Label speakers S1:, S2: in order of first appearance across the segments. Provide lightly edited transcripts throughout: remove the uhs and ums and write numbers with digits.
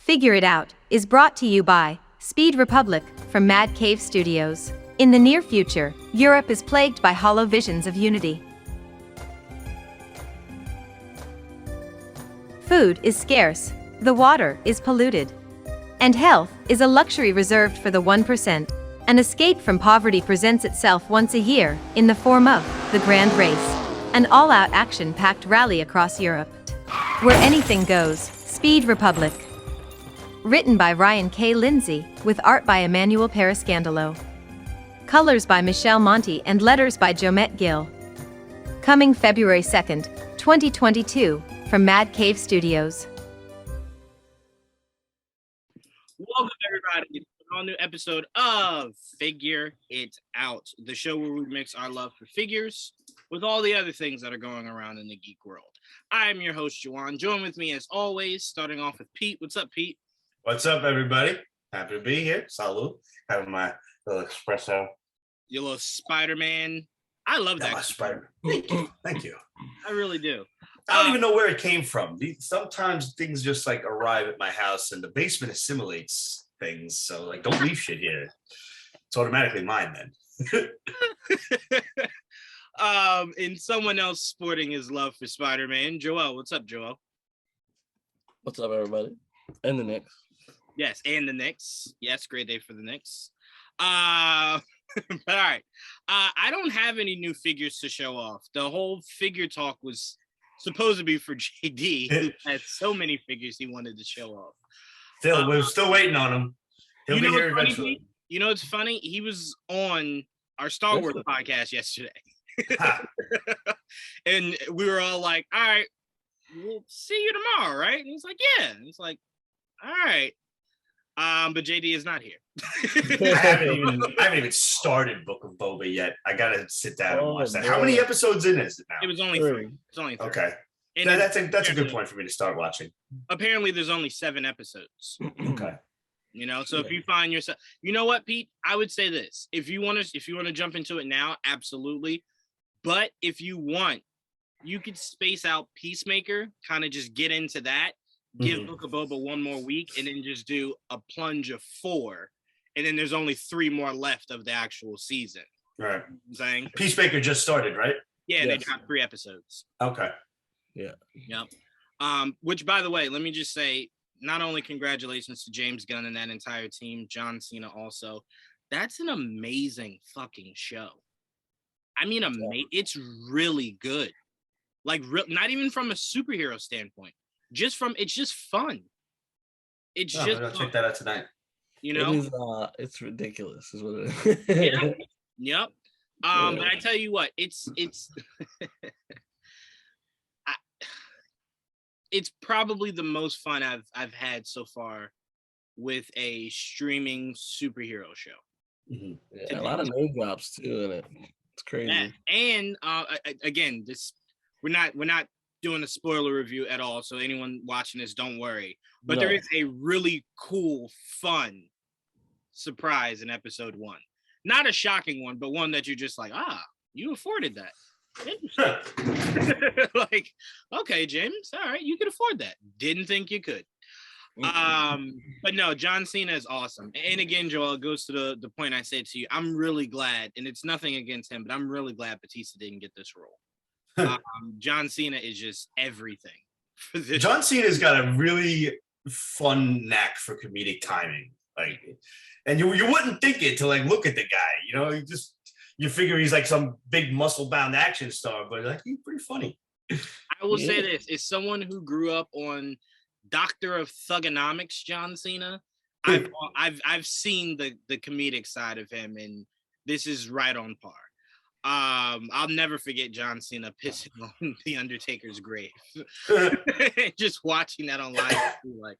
S1: Figure It Out is brought to you by Speed Republic from Mad Cave Studios. In the near future, Europe is plagued by hollow visions of unity. Food is scarce, the water is polluted, and health is a luxury reserved for the 1%. An escape from poverty presents itself once a year in the form of the Grand Race, an all-out action-packed rally across Europe. Where anything goes, Speed Republic. Written by Ryan K. Lindsay, with art by Emmanuel Parascandalo. Colors by Michelle Monti and letters by Jomet Gill. Coming February 2nd, 2022, from Mad Cave Studios.
S2: Welcome, everybody, to an all-new episode of Figure It Out, the show where we mix our love for figures with all the other things that are going around in the geek world. I am your host, Juwaan. Join with me, as always, starting off with Pete. What's up, Pete?
S3: What's up, everybody? Happy to be here. Salud. Having my little espresso.
S2: Your little Spiderman. I love that.
S3: Spider. Thank you. Thank you.
S2: I really do.
S3: I don't even know where it came from. Sometimes things just like arrive at my house and the basement assimilates things. So like, don't leave shit here. It's automatically mine then.
S2: And someone else sporting his love for Spider-Man. Joel, what's up, Joel?
S4: What's up, everybody? And the Knicks.
S2: Yes, and the Knicks. Yes, great day for the Knicks. But all right. I don't have any new figures to show off. The whole figure talk was supposed to be for JD, who had so many figures he wanted to show off.
S3: Phil, we're still waiting on him. He'll be here eventually.
S2: Funny, you know, it's funny. He was on our Star Wars podcast yesterday. And we were all like, all right, we'll see you tomorrow, right? And he's like, yeah. And he's like, all right. But JD is not here.
S3: I haven't even started Book of Boba yet. I gotta sit down and watch that. How many episodes in is it now?
S2: It was only 3. It's only 3.
S3: Okay.
S2: And
S3: that's a good point for me to start watching.
S2: Apparently there's only 7 episodes.
S3: Okay.
S2: You know, so if you find yourself, you know what, Pete? I would say this. If you want to jump into it now, absolutely. But if you want, you could space out Peacemaker, kind of just get into that, give Book of Boba one more week, and then just do a plunge of 4. And then there's only 3 more left of the actual season.
S3: Right.
S2: You know what I'm saying?
S3: Peacemaker just started, right?
S2: Yeah, yes. They got 3 episodes.
S3: Okay.
S4: Yeah.
S2: Yep. Which, by the way, let me just say, not only congratulations to James Gunn and that entire team, John Cena also. That's an amazing fucking show. I mean, it's really good. Like, not even from a superhero standpoint. It's just fun. It's just
S3: I'll check that out tonight.
S2: You know?
S4: It's ridiculous, is what it is.
S2: Yep. But I tell you what, it's it's probably the most fun I've had so far with a streaming superhero show.
S4: Mm-hmm. Yeah, a lot of name drops too in it. It's crazy.
S2: Yeah. And again, we're not doing a spoiler review at all, so anyone watching this, don't worry. But there is a really cool, fun surprise in episode 1. Not a shocking one, but one that you're just like, you afforded that. Like, okay, James, all right, you could afford that. Didn't think you could. But no, John Cena is awesome. And again, Joel, it goes to the point I said to you. I'm really glad, and it's nothing against him, but I'm really glad Batista didn't get this role. John Cena is just everything for this.
S3: John Cena's got a really fun knack for comedic timing. Like, and you wouldn't think it to like look at the guy, you know, you figure he's like some big muscle-bound action star, but like he's pretty funny.
S2: I will say this: as someone who grew up on Doctor of Thugonomics, John Cena, I've seen the comedic side of him, and this is right on par. I'll never forget John Cena pissing on the Undertaker's grave. Just watching that online, like,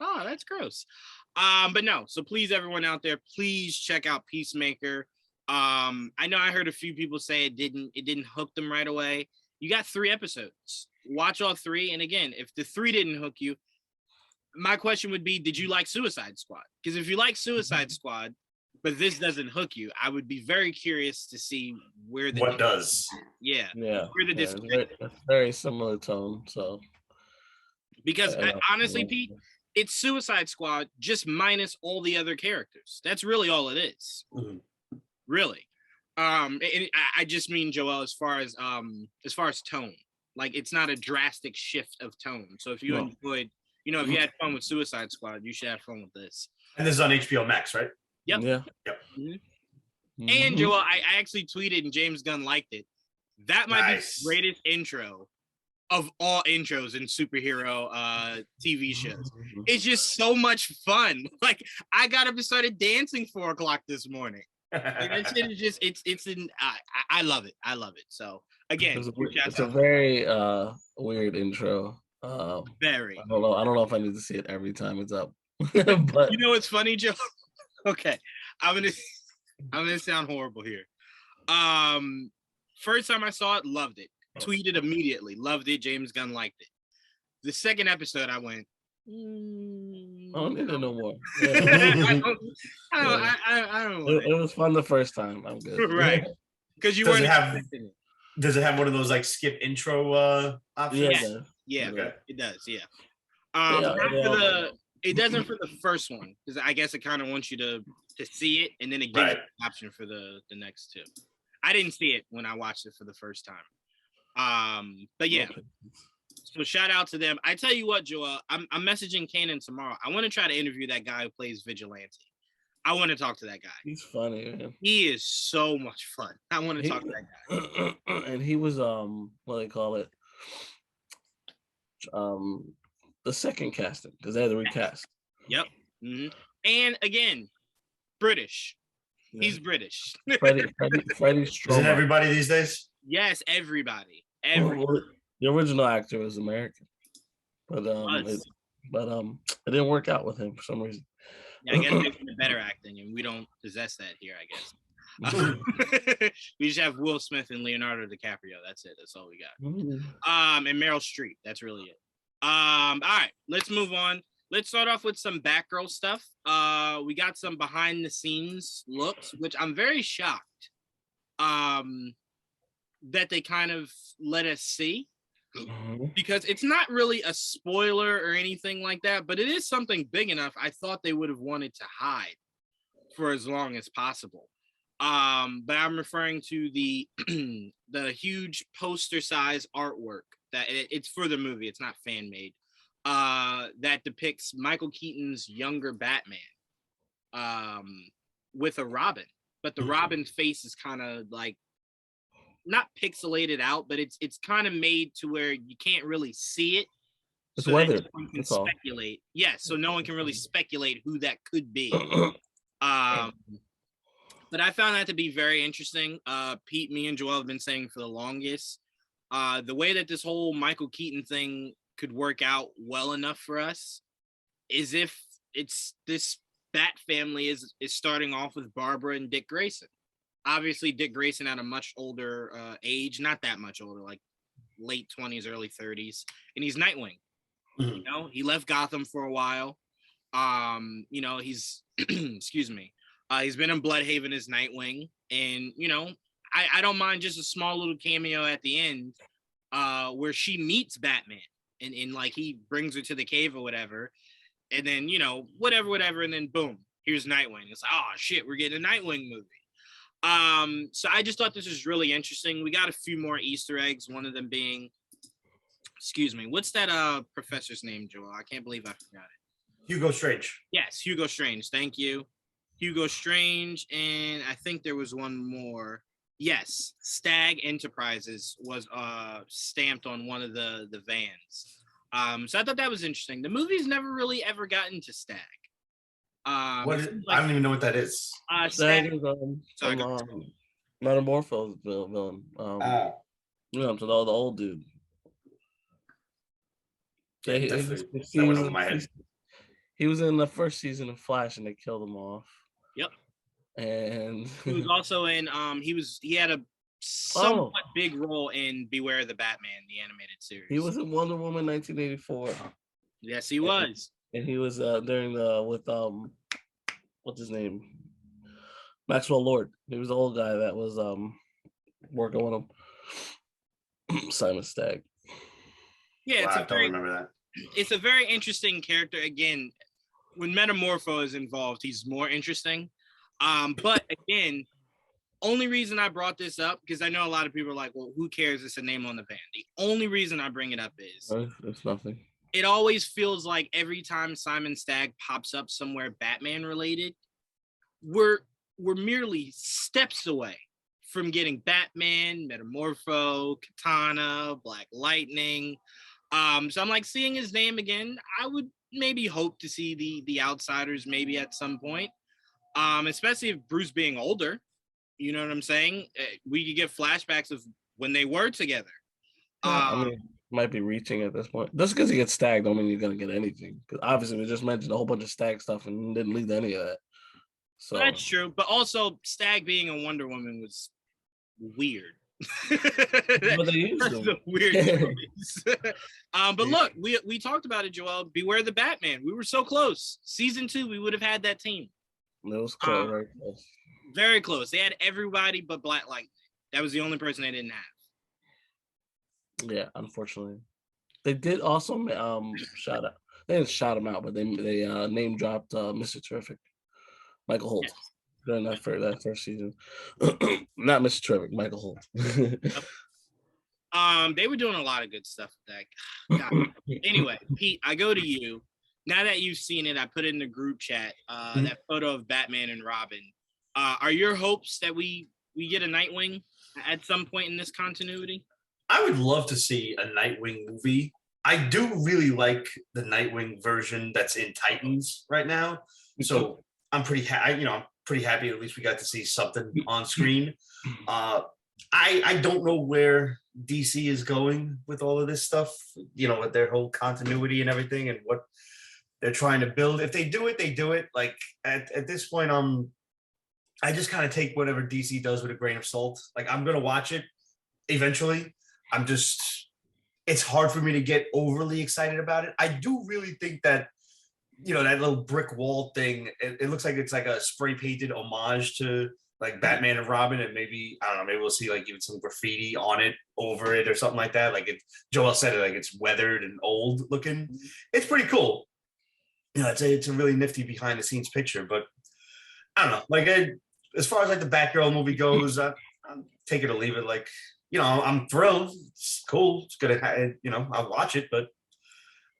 S2: oh, that's gross. But no, so please, everyone out there, please check out Peacemaker. I know I heard a few people say it didn't hook them right away. You got 3 episodes. Watch all 3. And again, if the 3 didn't hook you, my question would be, did you like Suicide Squad? Because if you like Suicide Squad, but this doesn't hook you, I would be very curious to see where the
S3: what does.
S2: Yeah.
S4: Yeah.
S2: Where the
S4: it's very similar tone. So
S2: because honestly, Pete, it's Suicide Squad just minus all the other characters. That's really all it is.
S3: Mhm.
S2: Really. And I just mean, Joel, as far as tone, like it's not a drastic shift of tone. So if you enjoyed, if you had fun with Suicide Squad, you should have fun with this.
S3: And this is on HBO Max, right?
S2: Yep.
S4: Yeah.
S3: Yep.
S2: Mm-hmm. And Joel, I actually tweeted and James Gunn liked it. That might be the greatest intro of all intros in superhero TV shows. It's just so much fun. Like I got up and started dancing 4 o'clock this morning. I love it. I love it. So again,
S4: it's a very weird intro.
S2: Very.
S4: I don't know if I need to see it every time it's up. But
S2: It's funny, Joe. Okay, I'm gonna sound horrible here. First time I saw it, loved it. Tweeted immediately, loved it. James Gunn liked it. The second episode, I went.
S4: I don't need to know more.
S2: I don't.
S4: It was fun the first time. I'm good.
S2: Right? Because you
S3: Does
S2: weren't.
S3: Does it have one of those like skip intro options?
S2: Yeah,
S3: Okay.
S2: it does. Yeah. It doesn't for the first one because I guess it kind of wants you to see it, and then it gives you an option for the next two. I didn't see it when I watched it for the first time. But yeah. So shout out to them. I tell you what, Joel, I'm messaging Kanan tomorrow. I want to try to interview that guy who plays Vigilante. I want to talk to that guy.
S4: He's funny, man.
S2: He is so much fun. I want to talk to that guy.
S4: And he was what do they call it? The second casting because they had to recast.
S2: Yep. Mm-hmm. And again, British. Yeah. He's British.
S4: Freddie Strong.
S3: Isn't everybody these days?
S2: Yes, everybody.
S4: The original actor was American, but it didn't work out with him for some reason.
S2: Yeah, I guess they're better acting, and we don't possess that here. I guess we just have Will Smith and Leonardo DiCaprio. That's it. That's all we got. And Meryl Streep. That's really it. All right, let's move on. Let's start off with some Batgirl stuff. We got some behind the scenes looks, which I'm very shocked that they kind of let us see. Because it's not really a spoiler or anything like that, but it is something big enough I thought they would have wanted to hide for as long as possible. But I'm referring to the the huge poster size artwork that it's for the movie. It's not fan made. That depicts Michael Keaton's younger Batman with a Robin, but the Robin face is kind of like not pixelated out, but it's kind of made to where you can't really see it.
S4: It's
S2: so
S4: weathered.
S2: No one can speculate. Yes, so no one can really speculate who that could be. But I found that to be very interesting. Pete, me, and Joel have been saying for the longest, the way that this whole Michael Keaton thing could work out well enough for us is if it's this Bat family is starting off with Barbara and Dick Grayson. Obviously, Dick Grayson at a much older age, not that much older, like late 20s, early 30s, and he's Nightwing. You know, he left Gotham for a while. You know, he's excuse me. He's been in Bloodhaven as Nightwing, and you know, I don't mind just a small little cameo at the end, where she meets Batman, and like he brings her to the cave or whatever, and then you know whatever, and then boom, here's Nightwing. It's like, oh shit, we're getting a Nightwing movie. So I just thought this was really interesting. We got a few more Easter eggs. One of them being, excuse me, what's that professor's name, Joel? I can't believe I forgot it.
S3: Hugo Strange.
S2: Yes, Hugo Strange. Thank you. Hugo Strange, and I think there was one more. Yes, Stag Enterprises was stamped on one of the vans. So I thought that was interesting. The movie's never really ever gotten to Stag.
S3: What is, I don't even know what that is.
S4: Stag is Metamorpho's villain. You know, to the old dude.
S3: That went over my head.
S4: He was in the first season of Flash, and they killed him off.
S2: Yep.
S4: And
S2: he was also in he had a somewhat big role in Beware the Batman, the animated series.
S4: He was in Wonder Woman 1984.
S2: Yes, he was.
S4: And he was during the with what's his name? Maxwell Lord. He was the old guy that was working with him. Simon Stagg.
S2: Yeah,
S3: wow, I don't remember that.
S2: it's a very interesting character. Again, when Metamorpho is involved, he's more interesting. But again, only reason I brought this up, because I know a lot of people are like, well, who cares? It's a name on the band. The only reason I bring it up is
S4: It's nothing.
S2: it always feels like every time Simon Stagg pops up somewhere Batman related, we're merely steps away from getting Batman, Metamorpho, Katana, Black Lightning. So I'm like, seeing his name again, I would maybe hope to see the Outsiders maybe at some point. Especially if Bruce being older, you know what I'm saying? We could get flashbacks of when they were together.
S4: I mean, might be reaching at this point. Just because he gets Stagg don't mean you're gonna get anything. Because obviously we just mentioned a whole bunch of Stagg stuff and didn't lead to any of that. So
S2: that's true, but also Stagg being a Wonder Woman was weird.
S4: But they used
S2: That's
S4: them.
S2: a weird choice. But look, we talked about it, Joel. Beware the Batman. We were so close. Season 2, we would have had that team.
S4: It was close, very close.
S2: Very close. They had everybody but Black Lightning. That was the only person they didn't have.
S4: Yeah, unfortunately. They did also shout out. They didn't shout him out, but they name dropped Mr. Terrific, Michael Holt,
S2: Yes.
S4: during that first season. Not Mr. Terrific, Michael Holt.
S2: They were doing a lot of good stuff with that. God. Anyway, Pete, I go to you. Now that you've seen it, I put it in the group chat, that photo of Batman and Robin. Are your hopes that we get a Nightwing at some point in this continuity?
S3: I would love to see a Nightwing movie. I do really like the Nightwing version that's in Titans right now. So I'm pretty happy. I'm pretty happy. At least we got to see something on screen. I don't know where DC is going with all of this stuff. With their whole continuity and everything, and what they're trying to build. If they do it, they do it. Like at this point, I just kind of take whatever DC does with a grain of salt. Like, I'm gonna watch it eventually. It's hard for me to get overly excited about it. I do really think that, that little brick wall thing, it looks like it's like a spray painted homage to like Batman and Robin, and maybe, I don't know, maybe we'll see like even some graffiti on it, over it, or something like that. Like Joel said it, like it's weathered and old looking. It's pretty cool. It's a really nifty behind the scenes picture, but I don't know. Like, as far as like the Batgirl movie goes, I'll take it or leave it. Like, I'm thrilled. It's cool. It's good. I'll watch it, but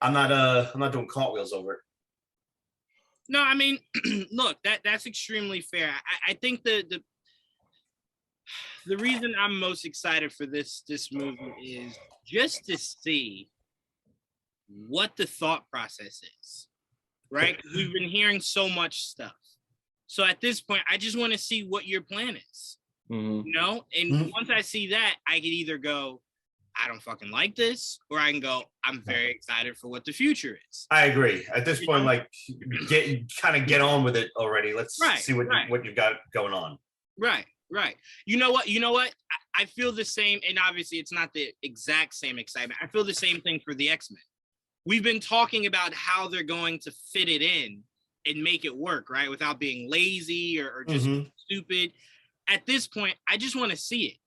S3: I'm not doing cartwheels over it.
S2: No, I mean, look, that's extremely fair. I think the reason I'm most excited for this movie is just to see what the thought process is, right? We've been hearing so much stuff. So at this point, I just want to see what your plan is, And once I see that, I can either go, I don't fucking like this, or I can go, I'm very excited for what the future is.
S3: I agree. At this point, like, get on with it already. Let's see what you've got going on.
S2: Right. You know what? I feel the same, and obviously it's not the exact same excitement. I feel the same thing for the X-Men. We've been talking about how they're going to fit it in and make it work, right? Without being lazy or just stupid. At this point, I just want to see it.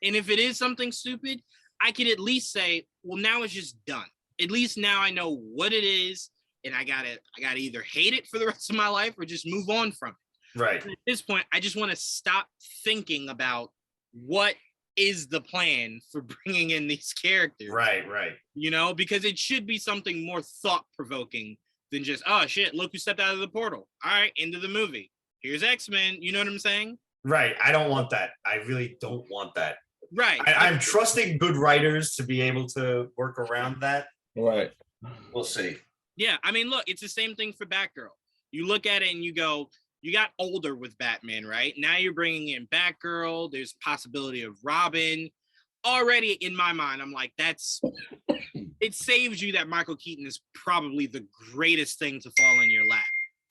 S2: And if it is something stupid, I could at least say, well, now it's just done. At least now I know what it is, and I gotta either hate it for the rest of my life or just move on from it.
S3: Right.
S2: At this point, I just want to stop thinking about what is the plan for bringing in these characters.
S3: Right.
S2: Because it should be something more thought-provoking than just, oh shit, look who stepped out of the portal. All right, into the movie. Here's X-Men. You know what I'm saying?
S3: Right. I don't want that. I really don't want that.
S2: Right.
S3: I'm trusting good writers to be able to work around that.
S4: Right.
S3: We'll see.
S2: Yeah. I mean, look, it's the same thing for Batgirl. You look at it and you go, you got older with Batman, right? Now you're bringing in Batgirl. There's possibility of Robin. Already in my mind, I'm like, it saves you that Michael Keaton is probably the greatest thing to fall in your lap.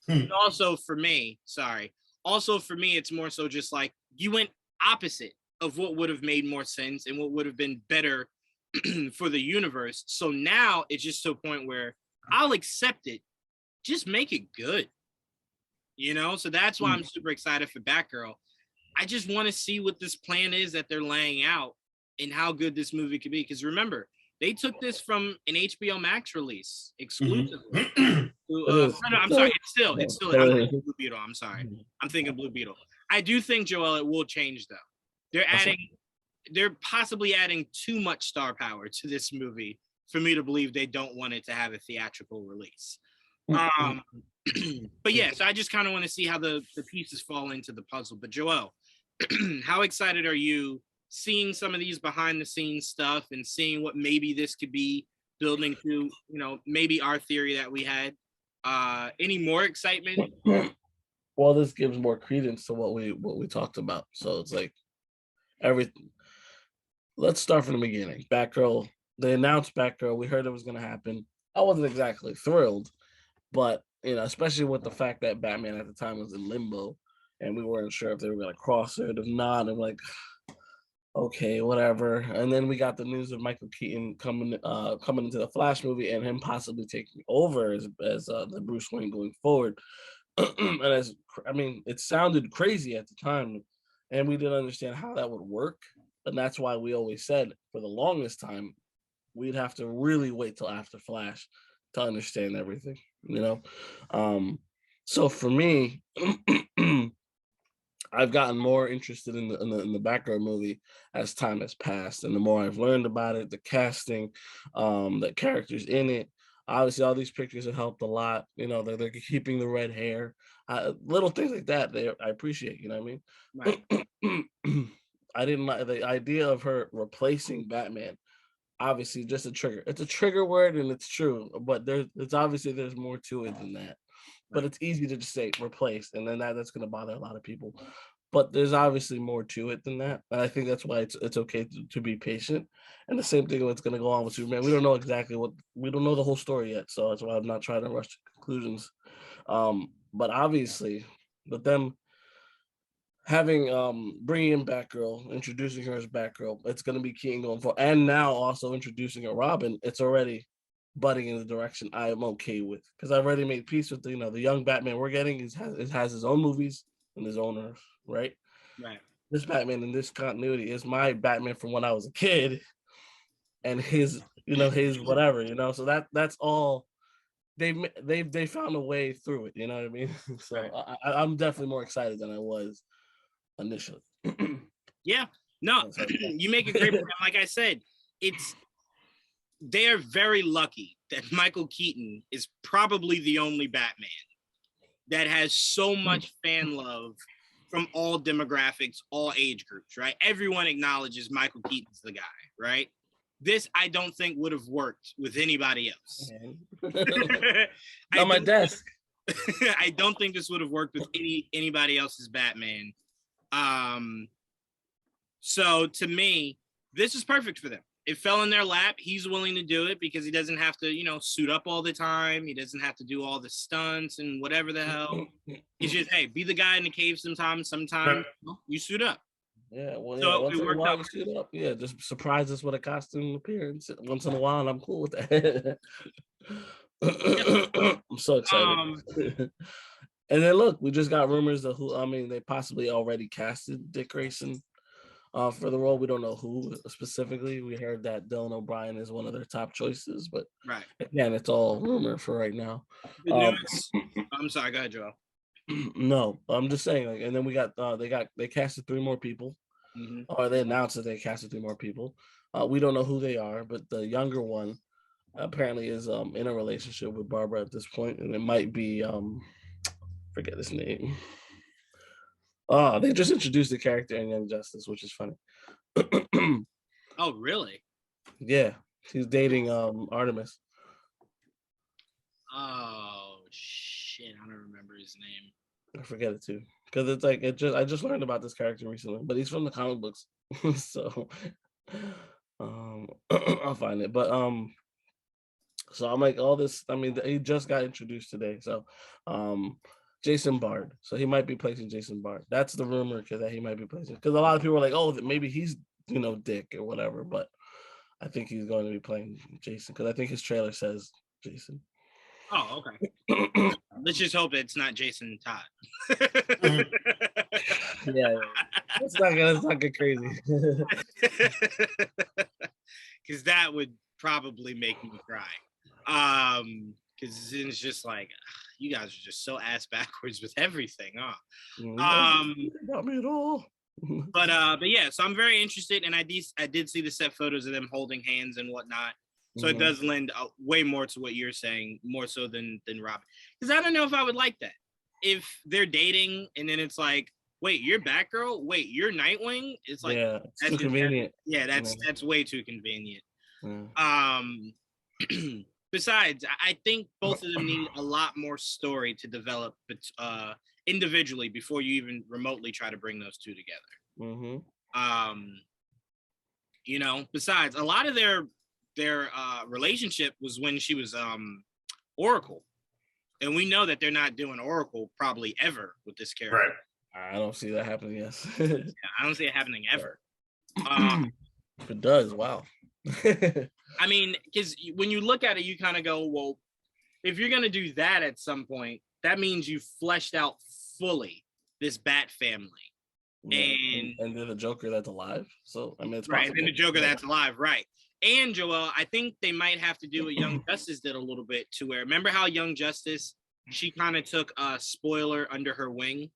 S2: And also for me, it's more so just like you went opposite of what would have made more sense and what would have been better for the universe. So now it's just to a point where I'll accept it. Just make it good. So that's why I'm super excited for Batgirl. I just want to see what this plan is that they're laying out and how good this movie could be. Because remember, They took this from an HBO Max release exclusively.
S3: Mhm.
S2: No, I'm sorry. It's still. I'm thinking Blue Beetle. I'm sorry. I'm thinking Blue Beetle. I do think, Joel, it will change though. They're possibly adding too much star power to this movie for me to believe they don't want it to have a theatrical release. But yeah, so I just kind of want to see how the pieces fall into the puzzle. But Joel, how excited are you seeing some of these behind the scenes stuff and seeing what maybe this could be building to, maybe our theory that we had? Any more excitement?
S4: Well, this gives more credence to what we talked about. So it's like everything. Let's start from the beginning. Batgirl, they announced Batgirl. We heard it was going to happen. I wasn't exactly thrilled, but especially with the fact that Batman at the time was in limbo, and we weren't sure if they were going to cross it or not. I'm like, okay, whatever. And then we got the news of Michael Keaton coming into the Flash movie and him possibly taking over as the Bruce Wayne going forward. And it sounded crazy at the time, and we didn't understand how that would work. And that's why we always said for the longest time we'd have to really wait till after Flash to understand everything. So for me, I've gotten more interested in the Batgirl movie as time has passed, and the more I've learned about it, the casting, the characters in it. Obviously, all these pictures have helped a lot. They're keeping the red hair, little things like that. I appreciate. You know what I mean?
S2: Right.
S4: I didn't like the idea of her replacing Batman. Obviously, just a trigger. It's a trigger word, and it's true. But there's more to it than that. But it's easy to just say replace, and then that's going to bother a lot of people. But there's obviously more to it than that, and I think that's why it's okay to be patient. And the same thing that's going to go on with Superman. We don't know we don't know the whole story yet, so that's why I'm not trying to rush to conclusions. But obviously, with them having bringing in Batgirl, introducing her as Batgirl, it's going to be key in going forward, and now also introducing a Robin. It's already butting in the direction I am okay with, because I've already made peace with the young Batman we're getting. It has his own movies and his own earth, right?
S2: Right.
S4: This Batman in this continuity is my Batman from when I was a kid, and his whatever, So that's all. They found a way through it. You know what I mean? So right. I'm definitely more excited than I was initially.
S2: Yeah. No, you make a great point. Like I said, they're very lucky that Michael Keaton is probably the only Batman that has so much fan love from all demographics, all age groups, right? Everyone acknowledges Michael Keaton's the guy, right? This, I don't think, would have worked with anybody else.
S4: On my desk.
S2: I don't think this would have worked with anybody else's Batman. So to me, this is perfect for them. It fell in their lap. He's willing to do it because he doesn't have to, suit up all the time. He doesn't have to do all the stunts and whatever the hell. He's just, hey, be the guy in the cave sometimes you suit up.
S4: Yeah, well,
S2: so
S4: once in a while, suit up. Yeah, just surprise us with a costume appearance once in a while, and I'm cool with that. I'm so excited. And then look, we just got rumors of they possibly already casted Dick Grayson for the role. We don't know who specifically. We heard that Dylan O'Brien is one of their top choices, but
S2: right.
S4: Again, it's all rumor for right now.
S2: I'm sorry, go ahead, Joel.
S4: No, I'm just saying. And then we got they casted 3 more people, or they announced that they casted 3 more people. We don't know who they are, but the younger one apparently is in a relationship with Barbara at this point, and it might be forget his name. They just introduced the character in Young Justice, which is funny.
S2: Oh, really?
S4: Yeah, he's dating Artemis.
S2: Oh shit, I don't remember his name.
S4: I forget it too, because it's like I just learned about this character recently, but he's from the comic books, so I'll find it. But so I'm like, all this. I mean, he just got introduced today, so Jason Bard. So he might be placing Jason Bard. That's the rumor that he might be placing, because a lot of people are like, oh, maybe he's Dick or whatever, but I think he's going to be playing Jason, because I think his trailer says Jason.
S2: Oh, okay. Let's just hope it's not Jason Todd.
S4: Yeah, let's not get crazy.
S2: Because that would probably make me cry. Because it's just like you guys are just so ass backwards with everything, huh?
S4: Got me at all.
S2: But yeah, so I'm very interested, and I did see the set photos of them holding hands and whatnot. So it does lend way more to what you're saying, more so than Robin. Because I don't know if I would like that. If they're dating and then it's like, wait, you're Batgirl? Wait, you're Nightwing? It's like,
S4: yeah, it's too convenient.
S2: That's way too convenient.
S4: Yeah.
S2: Besides, I think both of them need a lot more story to develop individually before you even remotely try to bring those two together. You know, besides, a lot of their relationship was when she was Oracle, and we know that they're not doing Oracle probably ever with this character.
S3: Right.
S4: I don't see that happening. Yes.
S2: Yeah, I don't see it happening ever.
S4: If it does, wow.
S2: I mean, because when you look at it, you kind of go, well, if you're going to do that at some point, that means you fleshed out fully this Bat family.
S4: Yeah, and then the Joker that's alive. So, I mean, it's
S2: right.
S4: possible.
S2: And the Joker that's alive, right. And Joel, I think they might have to do what Young Justice did a little bit to where, remember how Young Justice, she kind of took a spoiler under her wing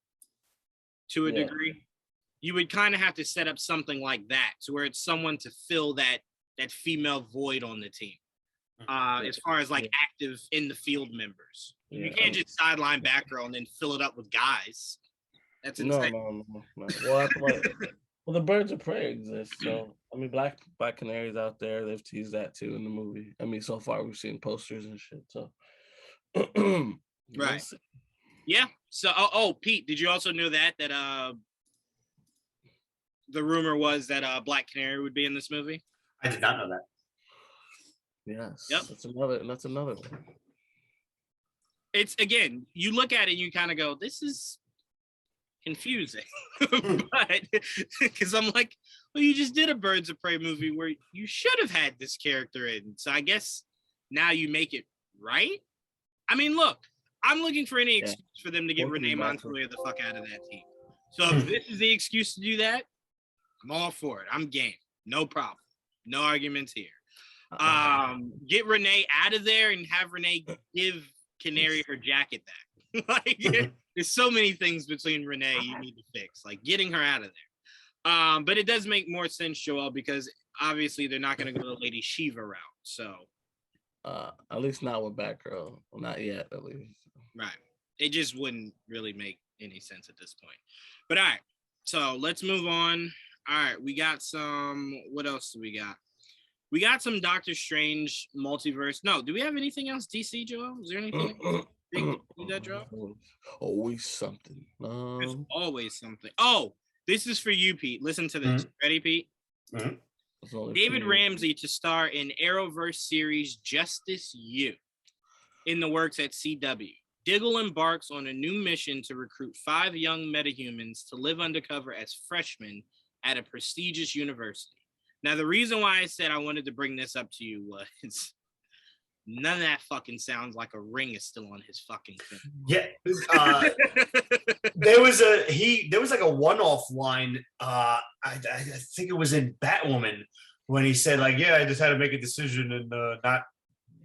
S2: to a degree? You would kind of have to set up something like that to where it's someone to fill that female void on the team. As far as like active in the field members. You can't just sideline Batgirl and then fill it up with guys. That's insane.
S4: No. Well, the Birds of Prey exist. So, I mean, Black Canary's out there. They've teased that too in the movie. I mean, so far we've seen posters and shit. So,
S2: right. Yeah. So, Pete, did you also know that the rumor was that Black Canary would be in this movie?
S3: I did not know that.
S4: Yes.
S2: Yep.
S4: That's another one.
S2: It's, again, you look at it and you kind of go, this is confusing. But because I'm like, well, you just did a Birds of Prey movie where you should have had this character in. So I guess now you make it right. I mean, look, I'm looking for any excuse for them to get Renee Montoya the fuck out of that team. So if this is the excuse to do that, I'm all for it. I'm game. No problem. No arguments here. Get Renee out of there and have Renee give Canary her jacket back. Like, there's so many things between Renee you need to fix, like getting her out of there. But it does make more sense, Joel, because obviously they're not going to go the Lady Shiva route. So,
S4: at least not with Batgirl. Well, not yet, at least.
S2: Right. It just wouldn't really make any sense at this point. But all right, so let's move on. All right, we got some. What else do we got? We got some Doctor Strange multiverse. No, do we have anything else? DC, Joel? Is there anything big that drop?
S4: Always something.
S2: There's always something. Oh, this is for you, Pete. Listen to this. Ready, Pete? David Ramsey to star in Arrowverse series Justice U in the works at CW. Diggle embarks on a new mission to recruit 5 young metahumans to live undercover as freshmen at a prestigious university. Now, the reason why I said I wanted to bring this up to you was none of that fucking sounds like a ring is still on his fucking thing.
S3: Yeah. There was like a one-off line. I think it was in Batwoman when he said like, yeah, I just had to make a decision and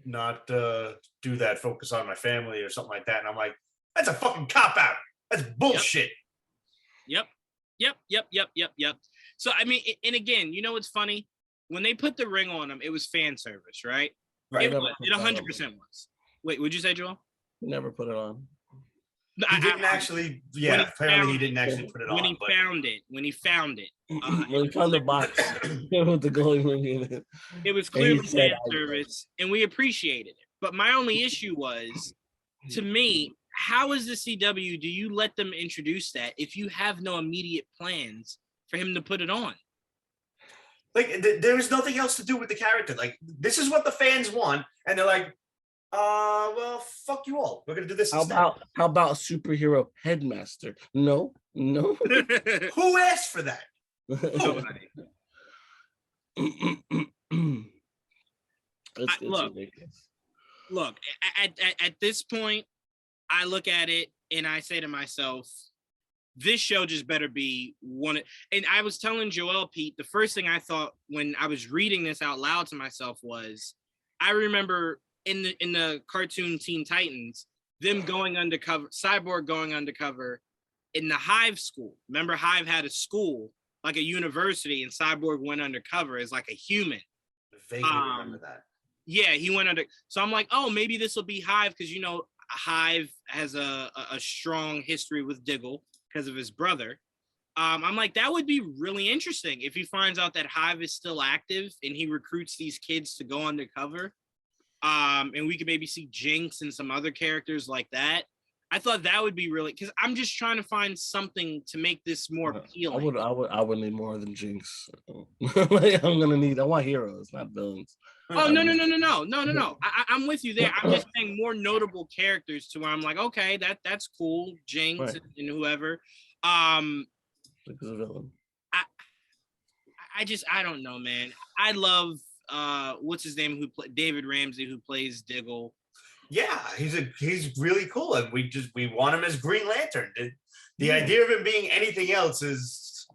S3: not do that, focus on my family or something like that. And I'm like, that's a fucking cop-out. That's bullshit.
S2: Yep. So, I mean, and again, you know what's funny? When they put the ring on him, it was fan service, right? Right. It 100% was. Wait, would you say, Joel?
S4: He never put it on.
S3: He didn't actually, apparently he didn't actually put it on.
S2: When he found it.
S4: When he found the box with the glowing ring in it.
S2: It was clearly fan service, and we appreciated it. But my only issue was, to me, how is the CW, do you let them introduce that if you have no immediate plans for him to put it on?
S3: Like, there is nothing else to do with the character. Like, this is what the fans want, and they're like, well, fuck you all. We're gonna do this.
S4: How about superhero headmaster? No.
S3: Who asked for that?
S2: Nobody.
S4: It's ridiculous.
S2: Look, at this point, I look at it and I say to myself, this show just better be one. And I was telling Joel, Pete, the first thing I thought when I was reading this out loud to myself was, I remember in the cartoon Teen Titans, them going undercover, Cyborg going undercover in the Hive school. Remember, Hive had a school, like a university, and Cyborg went undercover as like a human.
S3: Vaguely remember that.
S2: Yeah, he went under. So I'm like, oh, maybe this will be Hive, because you know Hive has a strong history with Diggle because of his brother. I'm like, that would be really interesting if he finds out that Hive is still active and he recruits these kids to go undercover. And we could maybe see Jinx and some other characters like that. I thought that would be really, because I'm just trying to find something to make this more appealing.
S4: I would need more than Jinx. Like, I want heroes, not villains.
S2: Oh, no. I'm with you there. I'm just saying more notable characters to where I'm like, okay, that's cool. Jinx
S4: Right.
S2: and whoever.
S4: Because a villain.
S2: I don't know, man. I love what's his name, David Ramsey, who plays Diggle.
S3: Yeah, he's really cool, and we want him as Green Lantern. The idea of him being anything else is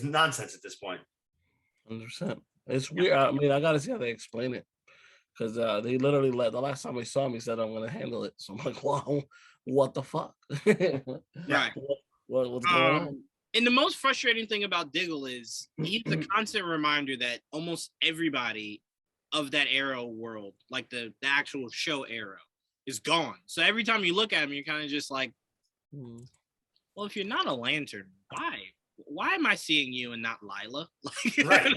S3: nonsense at this point.
S4: 100%. It's weird. I mean, I gotta see how they explain it, because they literally the last time we saw him, he said, "I'm gonna handle it." So I'm like, wow, what the fuck?
S2: Right.
S4: What's going on?
S2: And the most frustrating thing about Diggle is he's a constant reminder that almost everybody of that Arrow world, like the actual show Arrow, is gone. So every time you look at him, you're kind of just like, well, if you're not a Lantern, why am I seeing you and not Lila? Like,
S3: right.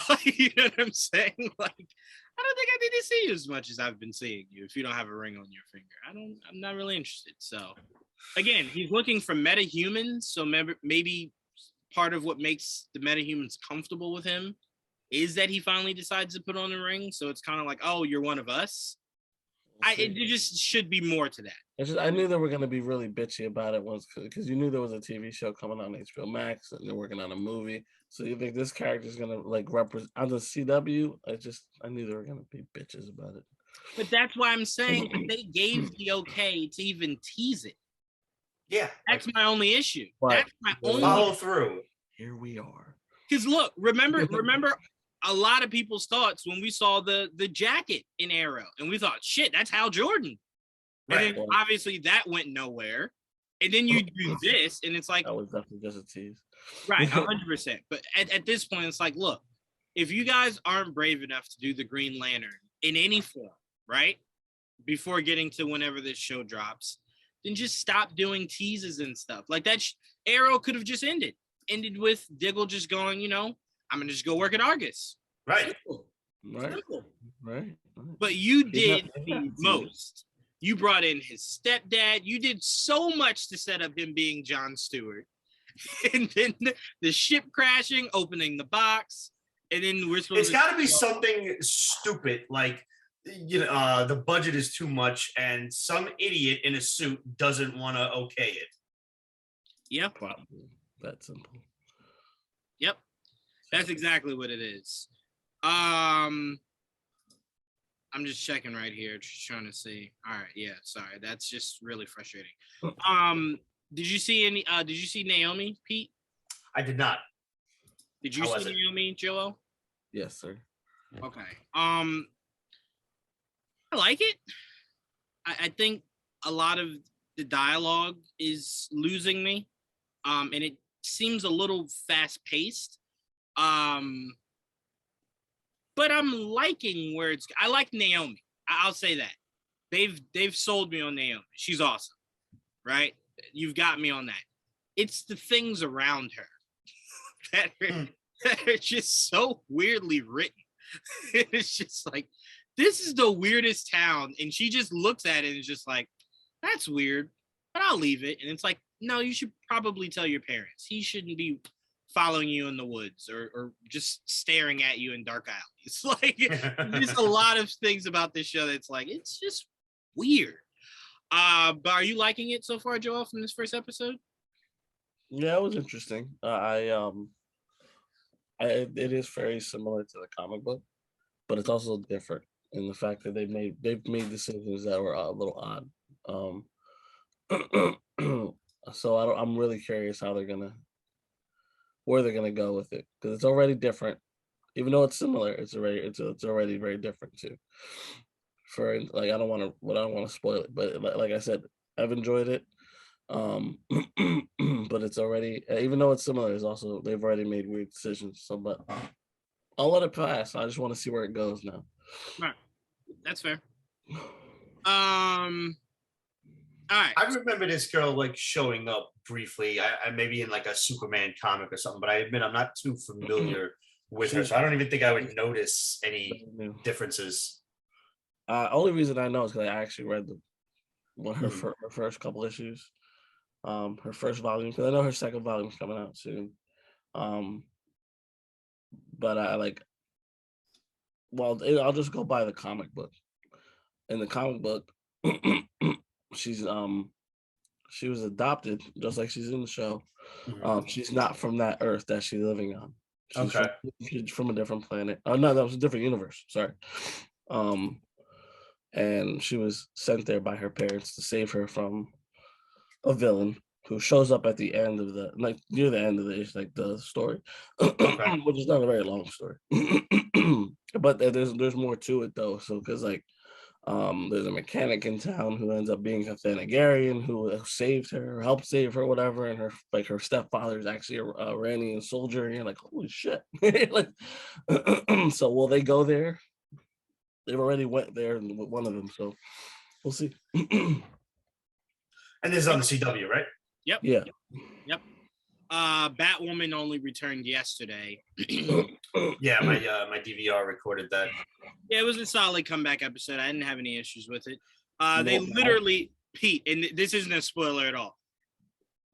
S2: Like, you know what I'm saying? Like, I don't think I need to see you as much as I've been seeing you if you don't have a ring on your finger. I'm not really interested. So again, he's looking for metahumans. So maybe part of what makes the metahumans comfortable with him is that he finally decides to put on a ring. So it's kind of like, oh, you're one of us. It just should be more to that.
S4: I knew they were going to be really bitchy about it once, because you knew there was a TV show coming on HBO Max and they're working on a movie. So you think this character is going to like represent on the CW? I knew they were going to be bitches about it.
S2: But that's why I'm saying they gave the okay to even tease it.
S3: Yeah,
S2: that's my only issue. That's my only
S3: follow through.
S4: Here we are.
S2: Because look, remember a lot of people's thoughts when we saw the jacket in Arrow, and we thought, shit, that's Hal Jordan.
S3: Right.
S2: And then obviously that went nowhere. And then you do this, and it's like,
S4: that was definitely just a tease.
S2: Right, 100%. But at this point, it's like, look, if you guys aren't brave enough to do the Green Lantern in any form, right, before getting to whenever this show drops, then just stop doing teases and stuff. Like that Arrow could have just ended with Diggle just going, you know, I'm gonna just go work at Argus.
S3: Right.
S2: Simple.
S4: Right.
S2: But you did the most. You brought in his stepdad. You did so much to set up him being Jon Stewart. And then the ship crashing, opening the box, and then we're supposed
S3: It's got to be something stupid, like, you know, the budget is too much, and some idiot in a suit doesn't want to okay it.
S2: Yep.
S4: Probably that simple.
S2: Yep. That's exactly what it is. I'm just checking right here, just trying to see. All right, yeah, sorry. That's just really frustrating. Did you see Naomi, Pete?
S3: I did not.
S2: Did you see Naomi, Joel?
S4: Yes, sir.
S2: Okay. I like it. I think a lot of the dialogue is losing me. And it seems a little fast-paced. But I'm liking where I like Naomi. I'll say that. They've sold me on Naomi. She's awesome. Right? You've got me on that. It's the things around her that are just so weirdly written. It's just like, this is the weirdest town. And she just looks at it and is just like, that's weird, but I'll leave it. And it's like, no, you should probably tell your parents. He shouldn't be following you in the woods or just staring at you in dark alleys. Like, there's a lot of things about this show that's like, it's just weird. But are you liking it so far, Joel, from this first episode?
S4: Yeah, it was interesting. It is very similar to the comic book, but it's also different in the fact that they've made decisions that were a little odd. So I'm really curious where they're gonna go with it, because it's already different. Even though it's similar, it's already very different too. For like, I don't want to spoil it, but like I said, I've enjoyed it. But it's already, even though it's similar, it's also, they've already made weird decisions. So, but I'll let it pass. I just want to see where it goes now.
S2: Right, that's fair. All right.
S3: I remember this girl like showing up briefly. I maybe in like a Superman comic or something, but I admit I'm not too familiar with her, so I don't even think I would notice any differences.
S4: Only reason I know is because I actually read her first couple issues, her first volume, because I know her second volume is coming out soon. But I'll just go by the comic book. In the comic book, she was adopted, just like she's in the show. She's not from that Earth that she's living on. She's from a different planet. Oh no, that was a different universe. Sorry. And she was sent there by her parents to save her from a villain who shows up at the end of near the end of the story, which is not a very long story. But there's more to it though. So because there's a mechanic in town who ends up being a Thanagarian who saved her, helped save her, whatever, and her stepfather is actually a Iranian soldier, and you're like, holy shit. So will they go there? They've already went there with one of them, so we'll see.
S3: And this is on the CW, right?
S2: Yep.
S4: Yeah.
S2: Yep. Batwoman only returned yesterday.
S3: Yeah, my DVR recorded that.
S2: Yeah, it was a solid comeback episode. I didn't have any issues with it. They literally, Pete, and this isn't a spoiler at all.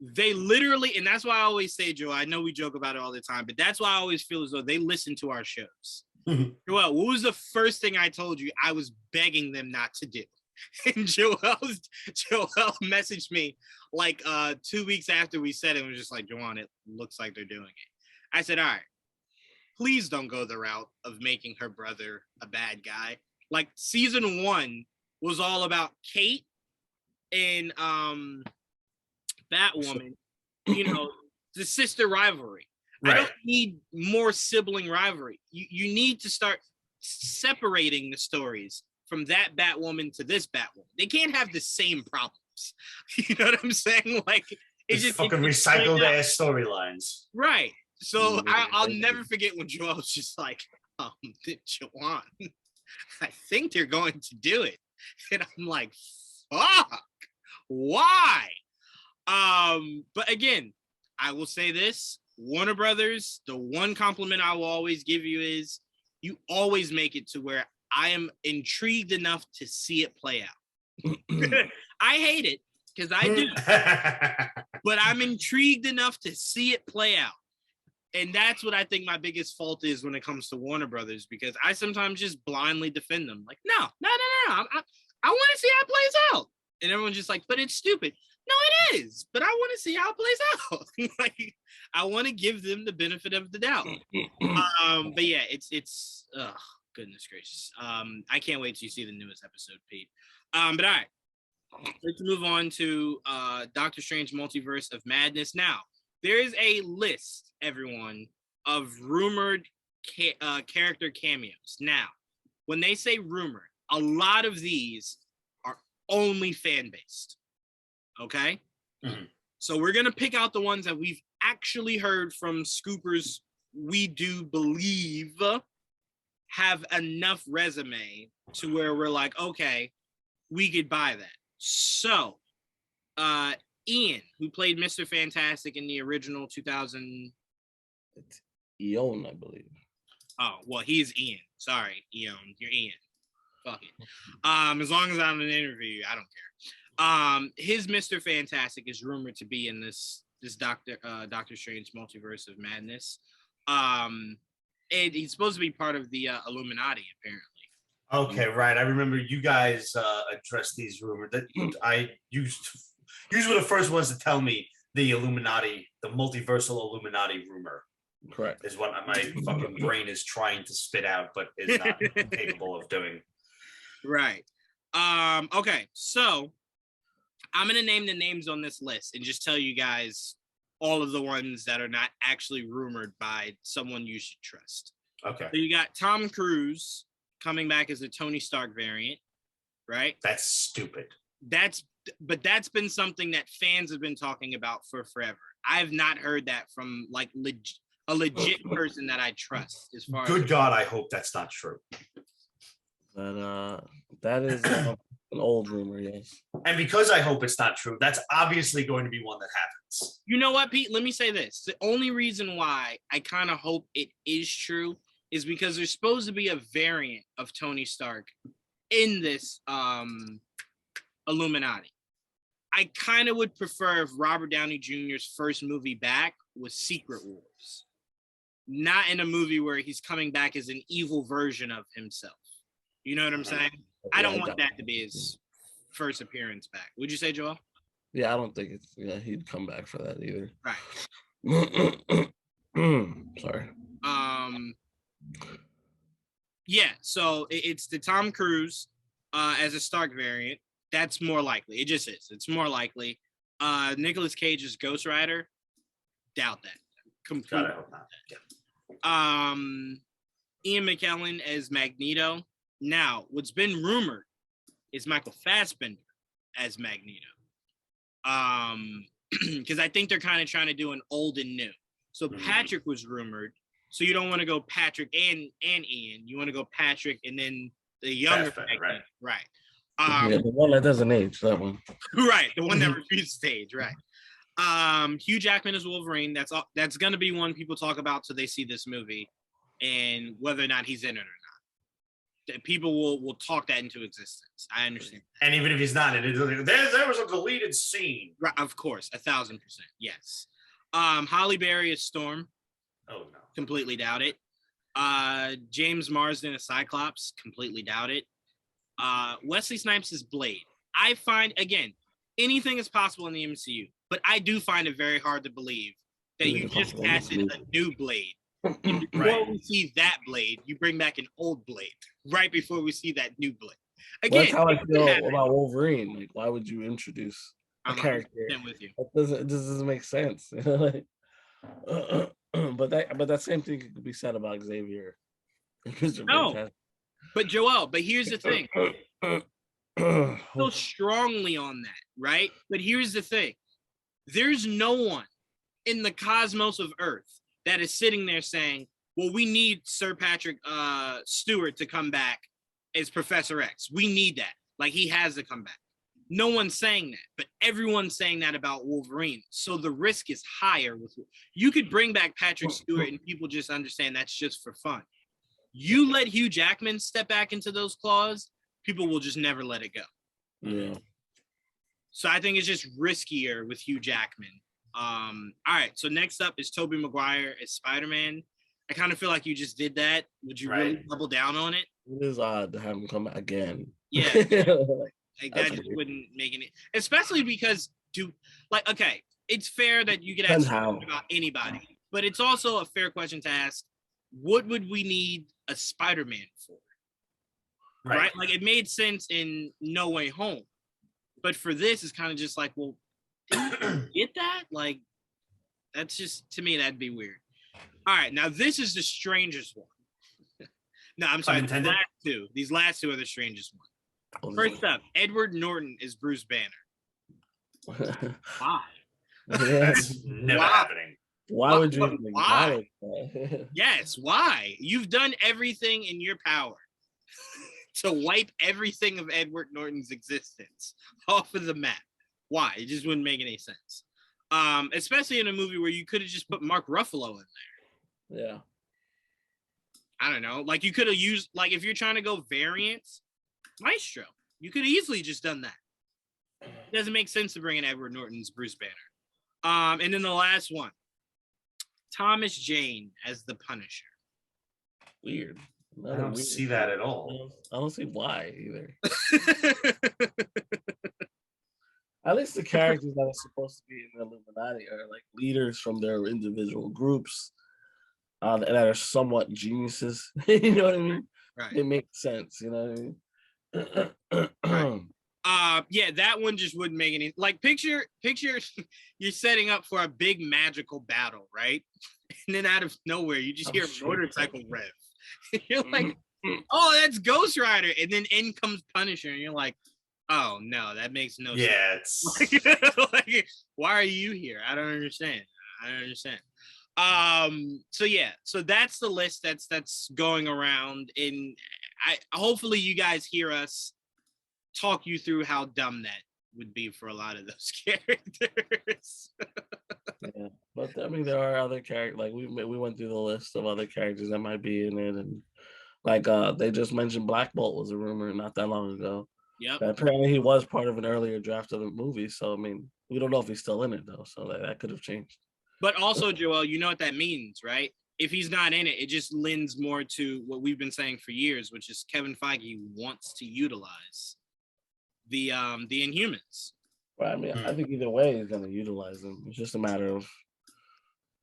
S2: They literally, and that's why I always say, Joe, I know we joke about it all the time, but that's why I always feel as though they listen to our shows. Joel, what was the first thing I told you I was begging them not to do? And Joel messaged me like 2 weeks after we said it, and was just like, Juwaan, it looks like they're doing it. I said, all right, please don't go the route of making her brother a bad guy. Like season 1 was all about Kate and Batwoman, the sister rivalry. Right. I don't need more sibling rivalry. You need to start separating the stories from that Batwoman to this Batwoman. They can't have the same problems. You know what I'm saying? Like, it's just
S3: fucking recycled ass storylines.
S2: Right. So I'll never forget when Joel's just like, Juwaan, I think they're going to do it. And I'm like, fuck, why? But again, I will say this, Warner Brothers, the one compliment I will always give you is you always make it to where I am intrigued enough to see it play out. I hate it because I do, but I'm intrigued enough to see it play out. And that's what I think my biggest fault is when it comes to Warner Brothers, because I sometimes just blindly defend them. Like, no. I want to see how it plays out. And everyone's just like, but it's stupid. No, it is. But I want to see how it plays out. Like, I want to give them the benefit of the doubt. But yeah, it's goodness gracious. I can't wait till you see the newest episode, Pete. But all right. Let's move on to Doctor Strange Multiverse of Madness. Now, there is a list, everyone, of rumored character cameos. Now, when they say rumored, a lot of these are only fan-based. Okay? Mm-hmm. So we're going to pick out the ones that we've actually heard from scoopers we do believe have enough resume to where we're like, okay, we could buy that. So, Ian, who played Mr. Fantastic in the original 2000...
S4: It's Eon, I believe.
S2: Oh, well, he's Ian. Sorry, Eon. You're Ian. Fuck it. As long as I'm in an interview, I don't care. His Mr. Fantastic is rumored to be in this Doctor Strange Multiverse of Madness. And he's supposed to be part of the Illuminati, apparently.
S3: Okay, right. I remember you guys addressed these rumors. That I used. You were the first ones to tell me the Illuminati, the multiversal Illuminati rumor.
S4: Correct.
S3: Is what my fucking brain is trying to spit out, but is not capable of doing.
S2: Right. Okay. So I'm going to name the names on this list and just tell you guys all of the ones that are not actually rumored by someone you should trust.
S3: Okay.
S2: So you got Tom Cruise coming back as a Tony Stark variant, right?
S3: That's stupid.
S2: That's been something that fans have been talking about for forever. I've not heard that from like a legit person that I trust. As far
S3: Good God, I hope that's not true.
S4: But that is an old rumor, yes.
S3: And because I hope it's not true, that's obviously going to be one that happens.
S2: You know what, Pete? Let me say this. The only reason why I kind of hope it is true is because there's supposed to be a variant of Tony Stark in this Illuminati. I kind of would prefer if Robert Downey Jr.'s first movie back was Secret Wars, not in a movie where he's coming back as an evil version of himself. You know what I'm saying? I don't want that to be his first appearance back. Would you say, Joel?
S4: Yeah, I don't think he'd come back for that either.
S2: Right.
S4: Sorry.
S2: Yeah, so it's the Tom Cruise as a Stark variant. That's more likely. It just is. It's more likely. Nicolas Cage's Ghost Rider. Doubt that. Completely.
S3: Yeah.
S2: Ian McKellen as Magneto. Now, what's been rumored is Michael Fassbender as Magneto. Because I think they're kind of trying to do an old and new. So Patrick was rumored. So you don't want to go Patrick and Ian. You want to go Patrick and then the younger Magneto. Right.
S4: The one that doesn't age, that one.
S2: Right, the one that refuses to age, right. Hugh Jackman as Wolverine. That's gonna be one people talk about till they see this movie and whether or not he's in it or not. People will talk that into existence. I understand.
S3: And even if he's not in it, there was a deleted scene.
S2: Right, of course, 1,000%. Yes. Halle Berry is Storm.
S3: Oh no.
S2: Completely doubt it. James Marsden as Cyclops. Completely doubt it. Wesley Snipes is Blade. I find, again, anything is possible in the MCU, but I do find it very hard to believe that you just casted a new Blade. And before we see that Blade, you bring back an old Blade right before we see that new Blade. Again,
S4: that's how I feel about Wolverine. Like, why would you introduce a character?
S2: With you.
S4: It doesn't make sense. Like, but that same thing could be said about Xavier.
S2: No. But Joel, here's the thing. So strongly on that, right? But here's the thing. There's no one in the cosmos of Earth that is sitting there saying, well, we need Sir Patrick Stewart to come back as Professor X. We need that. Like, he has to come back. No one's saying that, but everyone's saying that about Wolverine. So the risk is higher. You could bring back Patrick Stewart and people just understand that's just for fun. You let Hugh Jackman step back into those claws, people will just never let it go.
S4: Yeah.
S2: So I think it's just riskier with Hugh Jackman. All right, so next up is Tobey Maguire as Spider-Man. I kind of feel like you just did that. Would you really double down on it?
S4: It is odd to have him come back again.
S2: Yeah. Like that just wouldn't make any, especially because okay, it's fair that you could ask about anybody, but it's also a fair question to ask, what would we need a Spider-Man for? Right? Like, it made sense in No Way Home, but for this, it's kind of just like, well, didn't you get that? Like, that's just, to me, that'd be weird. All right, now this is the strangest one. No, I'm sorry, these last two are the strangest one. First up, Edward Norton is Bruce Banner. Why?
S3: That's never happening.
S4: Why would you?
S2: Why? Yes, why? You've done everything in your power to wipe everything of Edward Norton's existence off of the map. Why? It just wouldn't make any sense. Especially in a movie where you could have just put Mark Ruffalo in there.
S4: Yeah.
S2: I don't know. Like, you could have used, like, if you're trying to go variants, Maestro. You could have easily just done that. It doesn't make sense to bring in Edward Norton's Bruce Banner. And then the last one, Thomas Jane as the Punisher.
S4: Weird.
S3: I don't see that at all.
S4: I don't see why either. At least the characters that are supposed to be in the Illuminati are like leaders from their individual groups that are somewhat geniuses. You know what I mean?
S2: Right.
S4: It makes sense. You know what I mean?
S2: Right. Yeah, that one just wouldn't make any like picture you're setting up for a big magical battle, right? And then out of nowhere you just hear a motorcycle rev. You're like, oh, that's Ghost Rider, and then in comes Punisher, and you're like, oh no, that makes no sense. Like, why are you here? I don't understand. So yeah, so that's the list that's going around, and I hopefully you guys hear us talk you through how dumb that would be for a lot of those characters.
S4: Yeah, but I mean, there are other characters. Like we went through the list of other characters that might be in it, and like they just mentioned Black Bolt was a rumor not that long ago.
S2: Yep.
S4: But apparently he was part of an earlier draft of the movie. So I mean, we don't know if he's still in it though. So that could have changed.
S2: But also, Joel, you know what that means, right? If he's not in it, it just lends more to what we've been saying for years, which is Kevin Feige wants to utilize the Inhumans.
S4: Well, I mean, I think either way he's going to utilize them. It's just a matter of,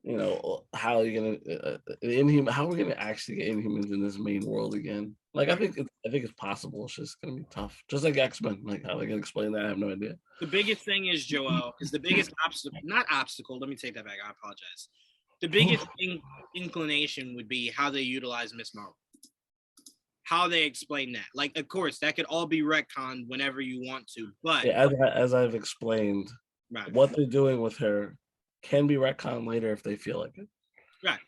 S4: you know, how you're gonna how we're gonna actually get Inhumans in this main world again. Like I think it's possible. It's just gonna be tough. Just like X-Men. Like how they can explain that, I have no idea.
S2: The biggest thing is, Joel, is the biggest obstacle. Let me take that back. I apologize. The biggest inclination would be how they utilize Miss Marvel. How they explain that. Like, of course, that could all be retconned whenever you want to, but
S4: yeah, as I've explained, right, what they're doing with her can be retconned later if they feel like it.
S2: Right.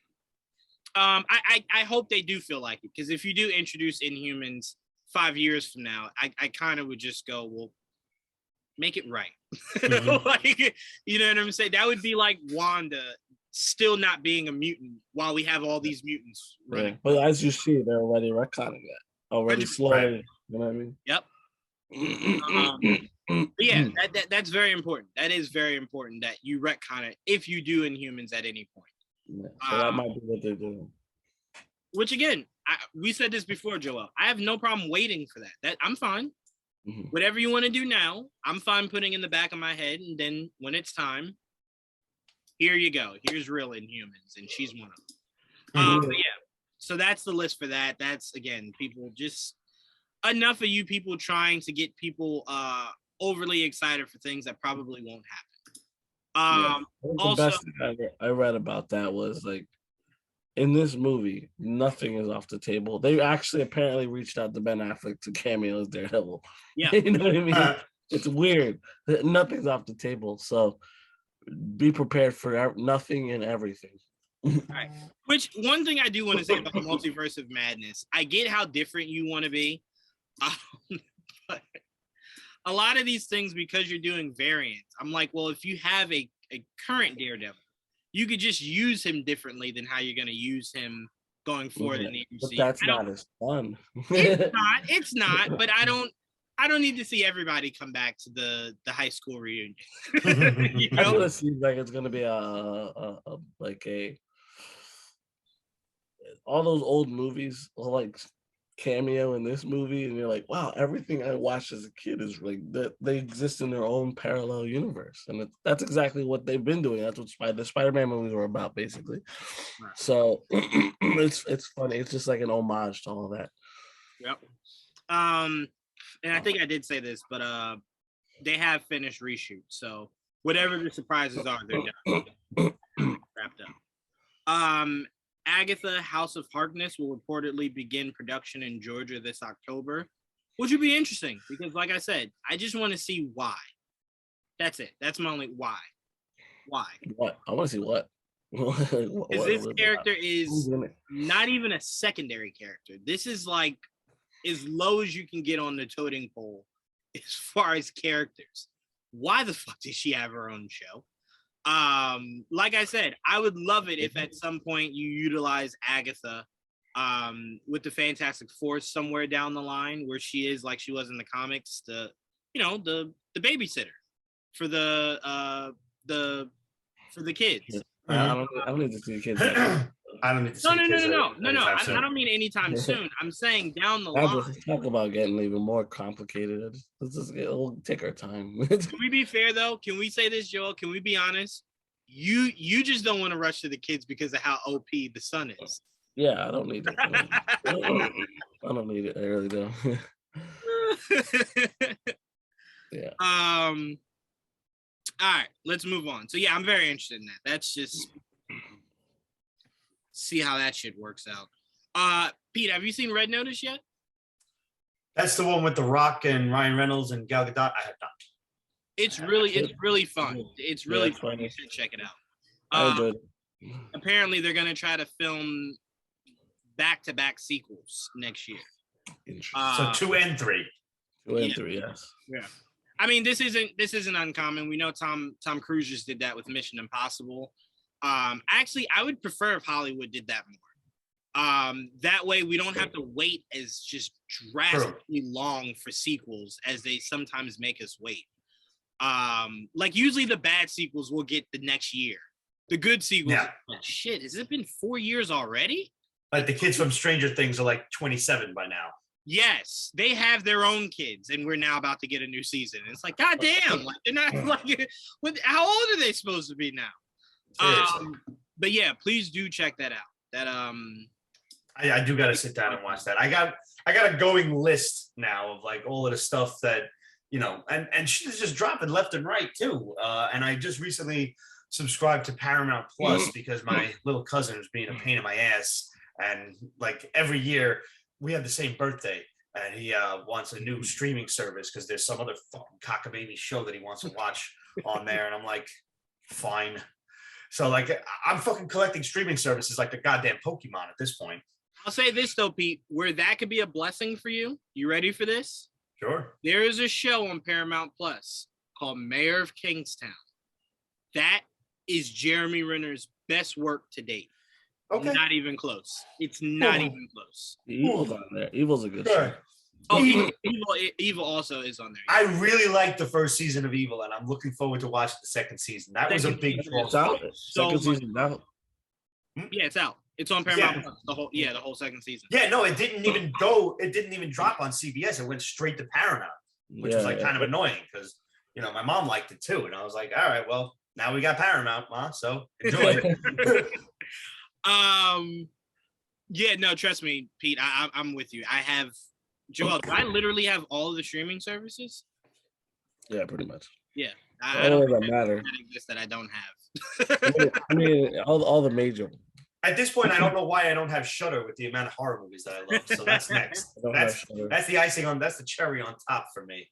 S2: I hope they do feel like it, because if you do introduce Inhumans 5 years from now, I kind of would just go, well, make it right. Mm-hmm. Like, you know what I'm saying? That would be like Wanda still not being a mutant while we have all these mutants running.
S4: Yeah. But as you see, they're already retconning that. Already slowly. You know what I mean?
S2: Yep. Yeah, that's very important. That is very important that you retcon it if you do Inhumans at any point.
S4: Yeah, so that might be what they're doing.
S2: Which again, we said this before, Joel. I have no problem waiting for that. That I'm fine. Mm-hmm. Whatever you want to do now, I'm fine putting in the back of my head, and then when it's time, here you go. Here's real Inhumans, and she's one of them. But yeah, so that's the list for that. That's again, people just enough of you people trying to get people overly excited for things that probably won't happen.
S4: The best thing I read about that was like, in this movie, nothing is off the table. They actually apparently reached out to Ben Affleck to cameo as Daredevil.
S2: Yeah,
S4: you know what I mean? It's weird. Nothing's off the table, so be prepared for nothing and everything.
S2: Right. Which one thing I do want to say about the Multiverse of Madness, I get how different you want to be, but a lot of these things, because you're doing variants, I'm like, well, if you have a current Daredevil, you could just use him differently than how you're going to use him going forward in the MCU.
S4: But that's not as fun.
S2: It's not. But I don't need to see everybody come back to the high school reunion.
S4: You know? It seems like it's going to be all those old movies, like cameo in this movie, and you're like, wow, everything I watched as a kid is like that they exist in their own parallel universe, and that's exactly what they've been doing. That's what the Spider-Man movies were about, basically. Right. So it's funny. It's just like an homage to all that.
S2: Yep. And I think I did say this, but they have finished reshoot, so whatever the surprises are, they're done. Wrapped up. Agatha House of Harkness will reportedly begin production in Georgia this October, which would be interesting because, like I said, I just want to see why. That's it. That's my only why. Why?
S4: What? I want to see what?
S2: Because this character is not even a secondary character. This is like as low as you can get on the totem pole as far as characters. Why the fuck did she have her own show? Like I said, I would love it if at some point you utilize Agatha with the Fantastic Four somewhere down the line where she is like she was in the comics, the babysitter for the kids.
S4: I don't need to see the kids.
S3: I don't need to see kids.
S2: No. I don't mean anytime soon. I'm saying down the line.
S4: Let's talk about getting even more complicated. It'll take our time.
S2: Can we be fair though? Can we say this, Joel? Can we be honest? You just don't want to rush to the kids because of how OP the son is.
S4: Yeah, I don't need it. I don't need it. I really don't. Yeah.
S2: All right, let's move on. So yeah, I'm very interested in that. That's just see how that shit works out. Pete, have you seen Red Notice yet?
S3: That's the one with The Rock and Ryan Reynolds and Gal Gadot. I have not.
S2: It's really fun. It's really
S4: Yeah,
S2: fun. You should check it out.
S4: I enjoyed it.
S2: Apparently, they're gonna try to film back-to-back sequels next year.
S3: So 2 and 3.
S4: 2 and 3, yes.
S2: Yeah. I mean, this isn't uncommon. We know Tom Cruise just did that with Mission Impossible. Actually, I would prefer if Hollywood did that more. That way we don't have to wait as just drastically long for sequels as they sometimes make us wait. Like usually the bad sequels will get the next year. The good sequels, shit, has it been 4 years already?
S3: Like the kids from Stranger Things are like 27 by now.
S2: Yes, they have their own kids, and we're now about to get a new season. It's like, goddamn, like they're not like, how old are they supposed to be now? But yeah, please do check that out. That
S3: I do got to sit down and watch that. I got a going list now of like all of the stuff that and shit is just dropping left and right too. And I just recently subscribed to Paramount Plus because my little cousin was being a pain in my ass, and like every year. We have the same birthday, and he wants a new streaming service because there's some other fucking cockamamie show that he wants to watch on there, and I'm like, fine. So like, I'm fucking collecting streaming services like the goddamn Pokemon at this point.
S2: I'll say this though, Pete, where that could be a blessing for you. You ready for this?
S3: Sure.
S2: There is a show on Paramount Plus called Mayor of Kingstown. That is Jeremy Renner's best work to date. Okay. Not even close. It's not even close.
S4: Evil's on there. Evil's a good show.
S2: Oh, Evil also is on there.
S3: I really liked the first season of Evil, and I'm looking forward to watching the second season. That was a big draw.
S4: Second season out.
S2: Yeah, it's out. It's on Paramount. The whole second season.
S3: Yeah, no, it didn't even go. It didn't even drop on CBS. It went straight to Paramount, which was like kind of annoying because my mom liked it too, and I was like, all right, well, now we got Paramount, Ma, so enjoy it.
S2: Yeah, no, trust me, Pete, I'm with you. I have, Joel, do I literally have all of the streaming services?
S4: Yeah, pretty much.
S2: Yeah. I don't
S4: that matter.
S2: That exists that I don't have.
S4: I mean, all the major.
S3: At this point, I don't know why I don't have Shudder with the amount of horror movies that I love. So that's next. That's the icing on, that's the cherry on top for me.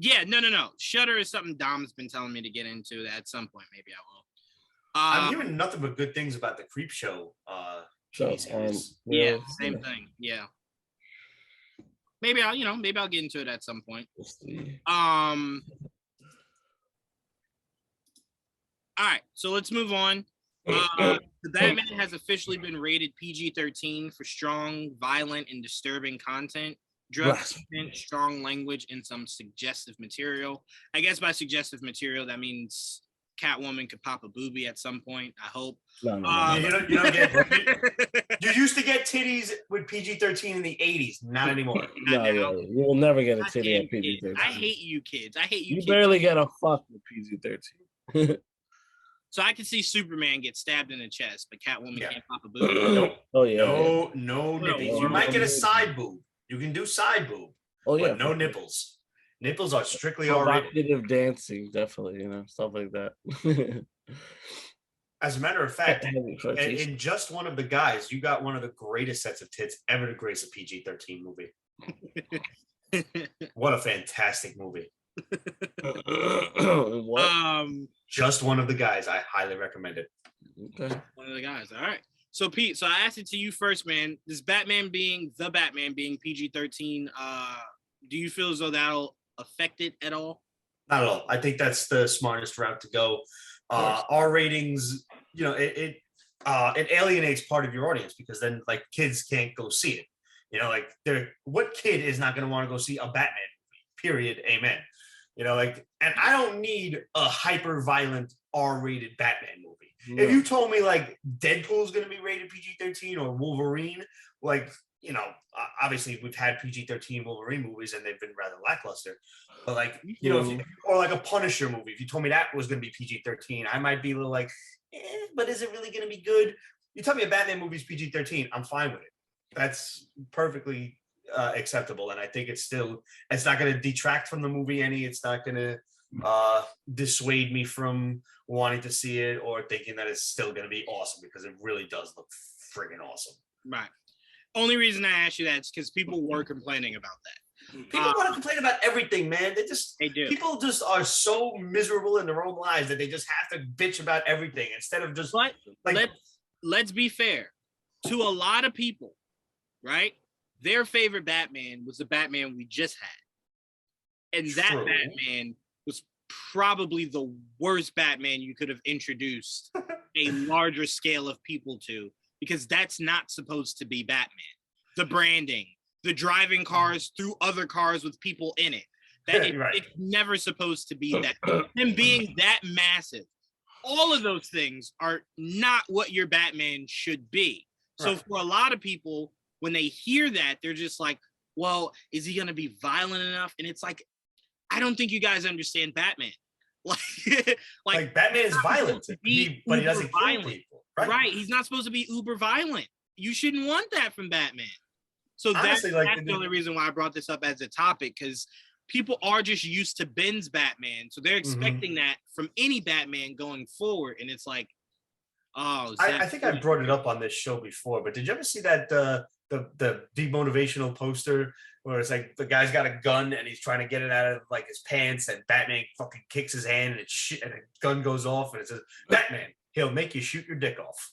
S2: Yeah, no. Shudder is something Dom's been telling me to get into. That at some point, maybe I will.
S3: I'm hearing nothing but good things about the Creep Show.
S2: Yeah, same thing. Yeah. Maybe I'll get into it at some point.
S4: We'll see.
S2: All right, so let's move on. The Batman has officially been rated PG-13 for strong, violent, and disturbing content. Drugs, strong language, and some suggestive material. I guess by suggestive material, that means Catwoman could pop a boobie at some point. I hope.
S3: No. You don't get. You used to get titties with PG-13 in the 80s. Not anymore.
S4: No, you will never get a titty at PG-13.
S2: I hate you kids. I hate you.
S4: You barely get a fuck with PG-13.
S2: So I can see Superman get stabbed in the chest, but Catwoman can't pop a boobie.
S4: Oh yeah.
S3: No nippies. You might get a side boob. You can do side boob. Oh yeah. But no nipples. Nipples are strictly
S4: provocative dancing, definitely. Stuff like that.
S3: As a matter of fact, in just one of the guys, you got one of the greatest sets of tits ever to grace a PG-13 movie. What a fantastic movie. Just one of the guys. I highly recommend it.
S2: Okay. One of the guys. All right. So Pete, so I asked it to you first, man. This Batman being PG-13, do you feel as though that'll affect it at all?
S3: Not at all. I think that's the smartest route to go. R ratings, it alienates part of your audience because then like kids can't go see it. What kid is not going to want to go see a Batman movie? Period. Amen. And I don't need a hyper violent R-rated Batman movie. No. If you told me like Deadpool is going to be rated PG-13 or Wolverine, obviously we've had PG-13 Wolverine movies and they've been rather lackluster. But or like a Punisher movie, if you told me that was going to be PG-13, I might be a little like, but is it really going to be good? You tell me a Batman movie is PG-13, I'm fine with it. That's perfectly acceptable, and I think it's not going to detract from the movie any. It's not going to dissuade me from wanting to see it or thinking that it's still going to be awesome, because it really does look friggin' awesome.
S2: Right. Only reason I asked you that is because people were complaining about that.
S3: People want to complain about everything, man.
S2: They do.
S3: People just are so miserable in their own lives that they just have to bitch about everything instead of just
S2: let's be fair. To a lot of people, right? Their favorite Batman was the Batman we just had. And that Batman was probably the worst Batman you could have introduced a larger scale of people to, because that's not supposed to be Batman. The branding, the driving cars through other cars with people in it. It's never supposed to be that. Him being that massive. All of those things are not what your Batman should be. So for a lot of people, when they hear that, they're just like, well, is he going to be violent enough? And it's like, I don't think you guys understand Batman. Like
S3: Batman is violent, but he doesn't kill people.
S2: Right. He's not supposed to be uber violent. You shouldn't want that from Batman. So honestly, that's the only reason why I brought this up as a topic, because people are just used to Ben's Batman. So they're expecting that from any Batman going forward. And it's like, oh,
S3: I think I brought it up on this show before, but did you ever see that the demotivational poster where it's like the guy's got a gun and he's trying to get it out of like his pants, and Batman fucking kicks his hand and a gun goes off and it says, Batman, he'll make you shoot your dick off.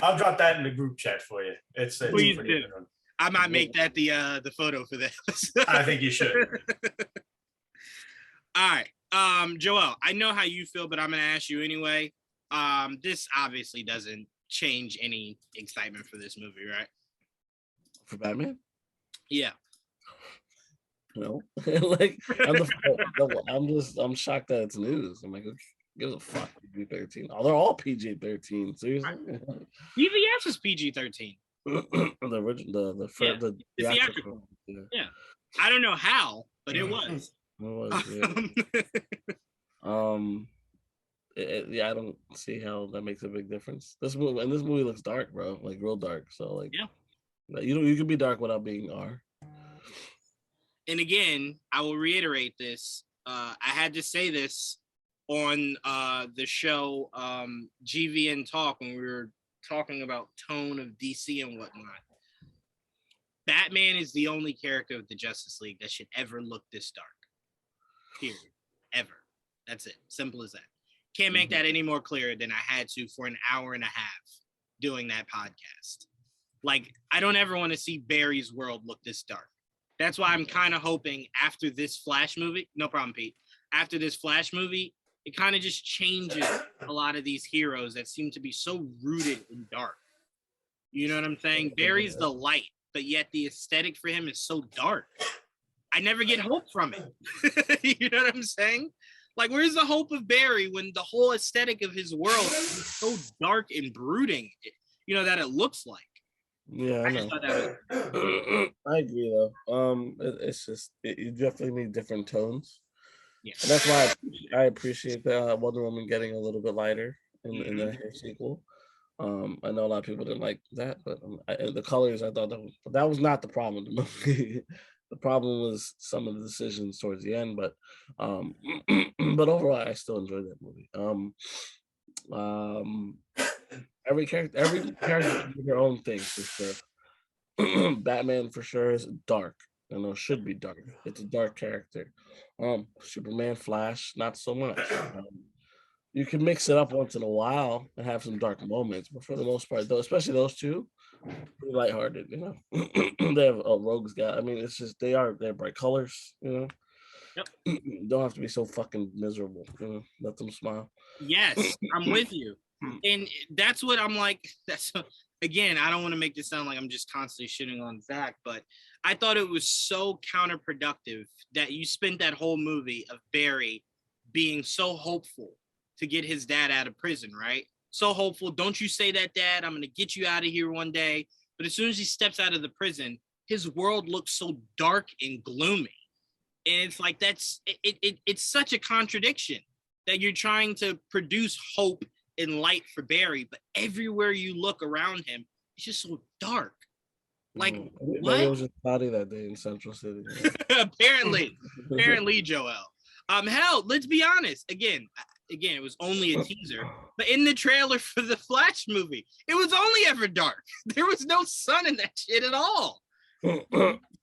S3: I'll drop that in the group chat for you. It's
S2: Please do. I might make that the photo for this.
S3: I think you should.
S2: All right. Joel, I know how you feel, but I'm gonna ask you anyway. This obviously doesn't change any excitement for this movie, right?
S4: For Batman?
S2: Yeah.
S4: No. Like I'm shocked that it's news. I'm like, who gives a fuck? PG-13. Oh, they're all PG-13. Seriously?
S2: BVS is PG-13.
S4: The original, the
S2: theatrical. Yeah. I don't know how, but it was.
S4: Yeah, I don't see how that makes a big difference. This movie looks dark, bro, like real dark. So like, you can be dark without being R.
S2: And again, I will reiterate this. I had to say this on the show GVN Talk when we were talking about tone of DC and whatnot. Batman is the only character of the Justice League that should ever look this dark. Period. Ever. That's it. Simple as that. Can't make that any more clear than I had to for an hour and a half doing that podcast. Like, I don't ever want to see Barry's world look this dark. That's why I'm kind of hoping after this Flash movie, no problem, Pete. After this Flash movie, it kind of just changes a lot of these heroes that seem to be so rooted in dark. You know what I'm saying? Barry's the light, but yet the aesthetic for him is so dark. I never get hope from it. You know what I'm saying? Like, where's the hope of Barry when the whole aesthetic of his world is so dark and brooding, you know, that it looks like?
S4: Yeah, I know. I agree, though. It's just, you definitely need different tones. Yeah. And that's why I appreciate the Wonder Woman getting a little bit lighter in the sequel. I know a lot of people didn't like that, but the colors, I thought that was not the problem with the movie. The problem was some of the decisions towards the end, but overall, I still enjoyed that movie. Every character did their own thing for sure. Batman for sure is dark. I know should be dark. It's a dark character. Superman, Flash, not so much. You can mix it up once in a while and have some dark moments, but for the most part, though, especially those two, pretty lighthearted, you know. They have a rogues guy. I mean, it's just they're bright colors, you know. Yep. Don't have to be so fucking miserable, you know. Let them smile.
S2: Yes, I'm with you, and that's what I'm like. Again, I don't want to make this sound like I'm just constantly shitting on Zach, but I thought it was so counterproductive that you spent that whole movie of Barry being so hopeful to get his dad out of prison, right? So hopeful. Don't you say that, Dad. I'm going to get you out of here one day. But as soon as he steps out of the prison, his world looks so dark and gloomy. And it's like, it's such a contradiction that you're trying to produce hope and light for Barry, but everywhere you look around him, it's just so dark. Like
S4: Maybe
S2: what?
S4: it was just cloudy that day in Central City.
S2: apparently, Joel. Hell, let's be honest. Again, it was only a teaser, but in the trailer for the Flash movie, it was only ever dark. There was no sun in that shit at all.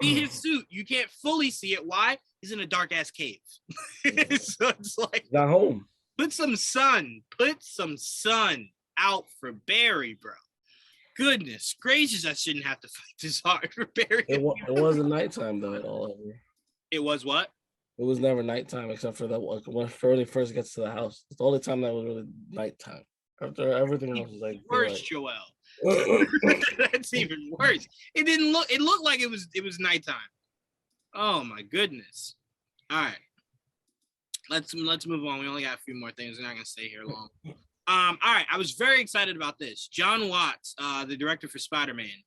S2: See his suit, you can't fully see it. Why? He's in a dark ass cave. So it's like,
S4: Got home.
S2: Put some sun out for Barry, bro. Goodness gracious, I shouldn't have to fight this hard for Barry.
S4: It wasn't nighttime though at all.
S2: It was what?
S4: It was never nighttime except for that when Freddy first gets to the house. It's the only time that was really nighttime. After everything else was like
S2: worse, Joel. That's even worse. It didn't look. It looked like it was nighttime. Oh my goodness. All right. Let's move on. We only got a few more things. We're not gonna stay here long. All right. I was very excited about this. John Watts, the director for Spiderman,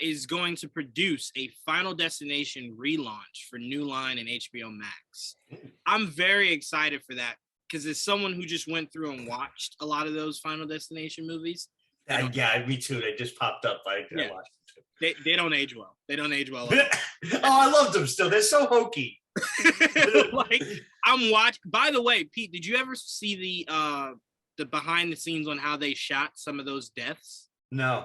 S2: is going to produce a Final Destination relaunch for New Line and HBO Max. I'm very excited for that because as someone who just went through and watched a lot of those Final Destination movies.
S3: Yeah, me too. They just popped up. I watched them too.
S2: They don't age well. They don't age well.
S3: Oh, I love them still. They're so hokey.
S2: Like I'm watching. By the way, Pete, did you ever see the behind the scenes on how they shot some of those deaths?
S3: No.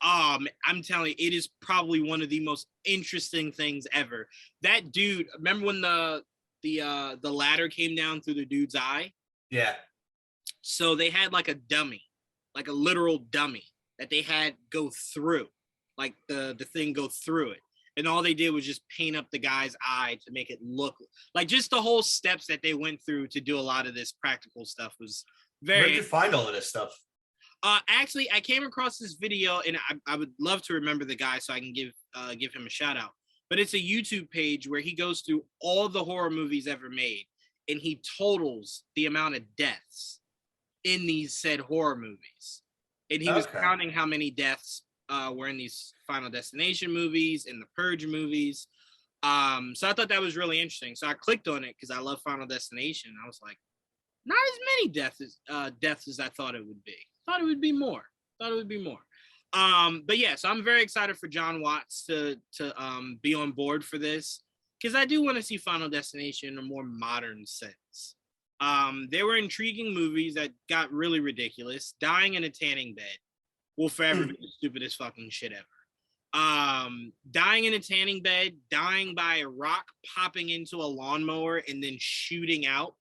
S2: I'm telling you, it is probably one of the most interesting things ever. That dude, remember when the ladder came down through the dude's eye?
S3: Yeah.
S2: So they had like a dummy, like a literal dummy that they had go through, like the thing go through it. And all they did was just paint up the guy's eye to make it look like just the whole steps that they went through to do a lot of this practical stuff was very.
S3: Where'd you find all of this stuff?
S2: Actually, I came across this video, and I would love to remember the guy so I can give him a shout out. But it's a YouTube page where he goes through all the horror movies ever made, and he totals the amount of deaths in these said horror movies. And he was counting how many deaths were in these Final Destination movies, in the Purge movies. So I thought that was really interesting. So I clicked on it because I love Final Destination. I was like, not as many deaths as I thought it would be. Thought it would be more. But yeah, so I'm very excited for John Watts to be on board for this because I do want to see Final Destination in a more modern sense. There were intriguing movies that got really ridiculous. Dying in a tanning bed will forever be the stupidest fucking shit ever. Dying in a tanning bed, dying by a rock popping into a lawnmower and then shooting out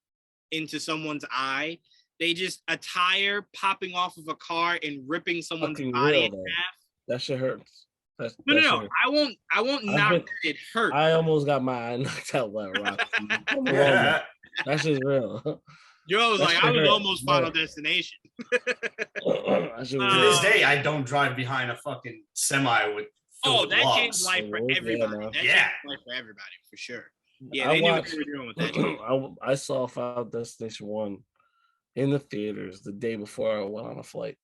S2: into someone's eye. They just a tire popping off of a car and ripping someone's body in half.
S4: That shit hurts.
S2: No. I won't knock that it hurt.
S4: I almost got my eye knocked out by a rock. That shit's real.
S2: Yo, was like I was almost Final Destination.
S3: To this day, I don't drive behind a fucking semi with.
S2: That changed life for everybody. That changed life for everybody for sure. Yeah, they knew what they were doing with that.
S4: I saw Final Destination 1 in the theaters the day before I went on a flight.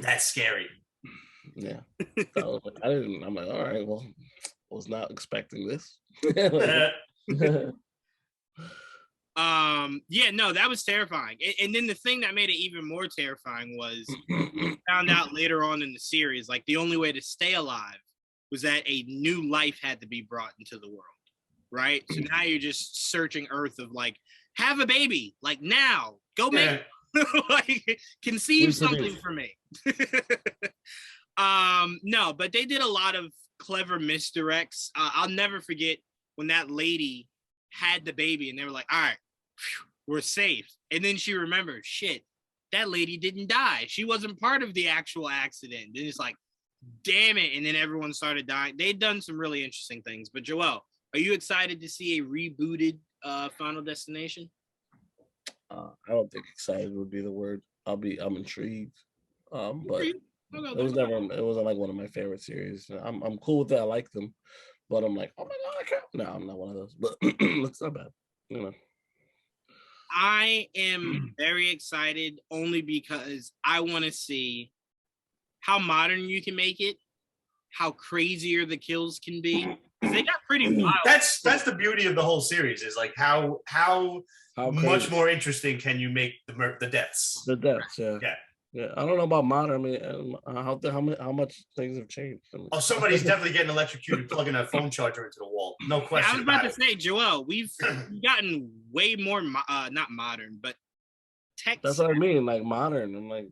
S3: That's scary.
S4: Yeah. I'm like, all right, well, I was not expecting this.
S2: Yeah, no, that was terrifying. And then the thing that made it even more terrifying was found out later on in the series, like the only way to stay alive was that a new life had to be brought into the world, right? So now you're just searching Earth of like, have a baby, like now, go make like conceive something for me. No, but they did a lot of clever misdirects. I'll never forget when that lady had the baby and they were like, all right, we're safe. And then she remembered, shit, that lady didn't die. She wasn't part of the actual accident. Then it's like, damn it. And then everyone started dying. They'd done some really interesting things. But Joel, are you excited to see a rebooted Final Destination?
S4: I don't think excited would be the word. I'm intrigued. But it wasn't like one of my favorite series. I'm cool with that. I like them. But I'm like, oh my God, I can't. No, I'm not one of those. But it's not bad. You know.
S2: I am very excited only because I want to see how modern you can make it, how crazier the kills can be. They got pretty wild.
S3: That's the beauty of the whole series is like how much more interesting can you make the deaths?
S4: The deaths, yeah.
S3: Yeah.
S4: Yeah, I don't know about modern. I mean, how much things have changed. I mean,
S3: Oh, somebody's definitely getting electrocuted plugging a phone charger into the wall. No
S2: Yeah, I
S3: question
S2: was about
S3: about
S2: to say, Joel, we've gotten way more, not modern, but tech.
S4: that's what I mean. Like modern. I'm like,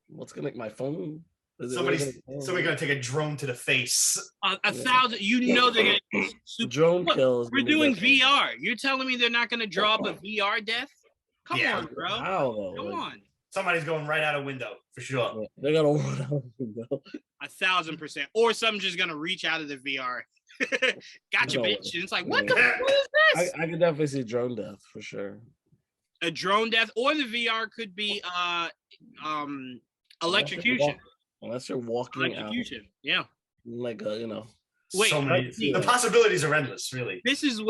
S4: what's gonna make my phone? Is it really
S3: Somebody's gonna take a drone to the face.
S2: A thousand, you know, they're gonna
S4: drone
S2: Look,
S4: kills.
S2: we're doing VR. You're telling me they're not gonna draw up a VR death? Come
S3: Yeah.
S2: on, bro.
S4: How though?
S2: Come
S4: Like,
S2: on.
S3: Somebody's going right out a window for sure.
S4: yeah, they're gonna run out the window.
S2: 1,000%. Or someone's just gonna reach out of the VR. Gotcha,
S4: No
S2: bitch.
S4: way.
S2: And it's like,
S3: Yeah.
S2: what the fuck is this?
S4: I could definitely see drone death for sure.
S2: A drone death, or the VR could be electrocution.
S4: Unless you're walking
S2: Electrocution. Yeah.
S4: out, like a,
S2: Wait,
S3: So many,
S4: yeah.
S3: the possibilities are endless, really.
S2: this is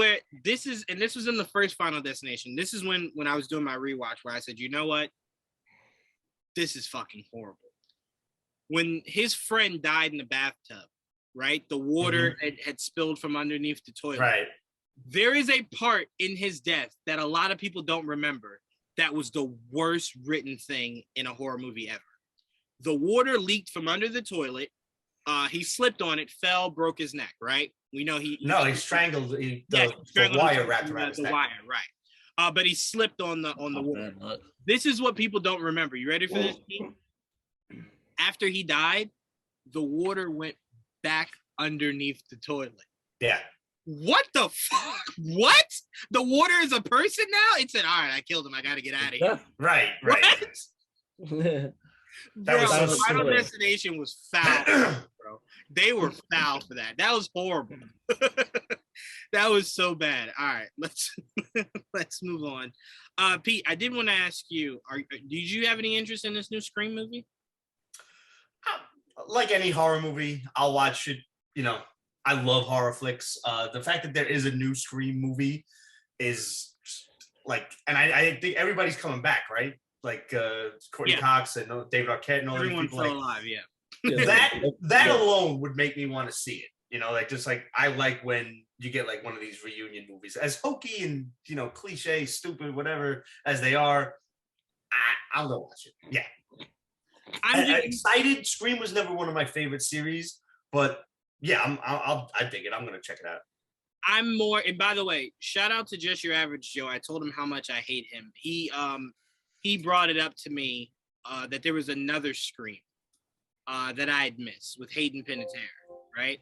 S2: and this was in the first Final Destination. This is when I was doing my rewatch where I said, you know what? This is fucking horrible. When his friend died in the bathtub, right? The water had spilled from underneath the toilet.
S3: Right.
S2: There is a part in his death that a lot of people don't remember that was the worst written thing in a horror movie ever. The water leaked from under the toilet. He slipped on it, fell, broke his neck, right? We know he
S3: strangled the
S2: strangled
S3: wire
S2: himself
S3: wrapped
S2: with
S3: around his
S2: the
S3: neck.
S2: wire, right? But he slipped on the water. This is what people don't remember. You ready for this, Pete? After he died, the water went back underneath the toilet.
S3: Yeah.
S2: What the fuck? What? The water is a person now? It said, all right, I killed him. I got to get out of here.
S3: Right.
S2: What?
S3: That was
S2: Bro,
S3: so
S2: Final
S3: silly.
S2: Destination was foul, bro. They were foul for that. That was horrible. That was so bad. All right, let's move on. Pete, I did want to ask you, did you have any interest in this new Scream movie?
S3: Like any horror movie, I'll watch it. I love horror flicks. The fact that there is a new Scream movie is like, and I think everybody's coming back, right? Like Courtney Cox and David Arquette and all these
S2: Everyone's
S3: people.
S2: still alive, yeah.
S3: That alone would make me want to see it. I like when you get like one of these reunion movies, as hokey and cliche, stupid, whatever as they are. I'll go watch it. Yeah. I'm excited. Scream was never one of my favorite series, but yeah, I dig it. I'm gonna check it out.
S2: I'm more, and by the way, shout out to Just Your Average Joe. I told him how much I hate him. He brought it up to me that there was another Scream that I had missed with Hayden Panettiere, right?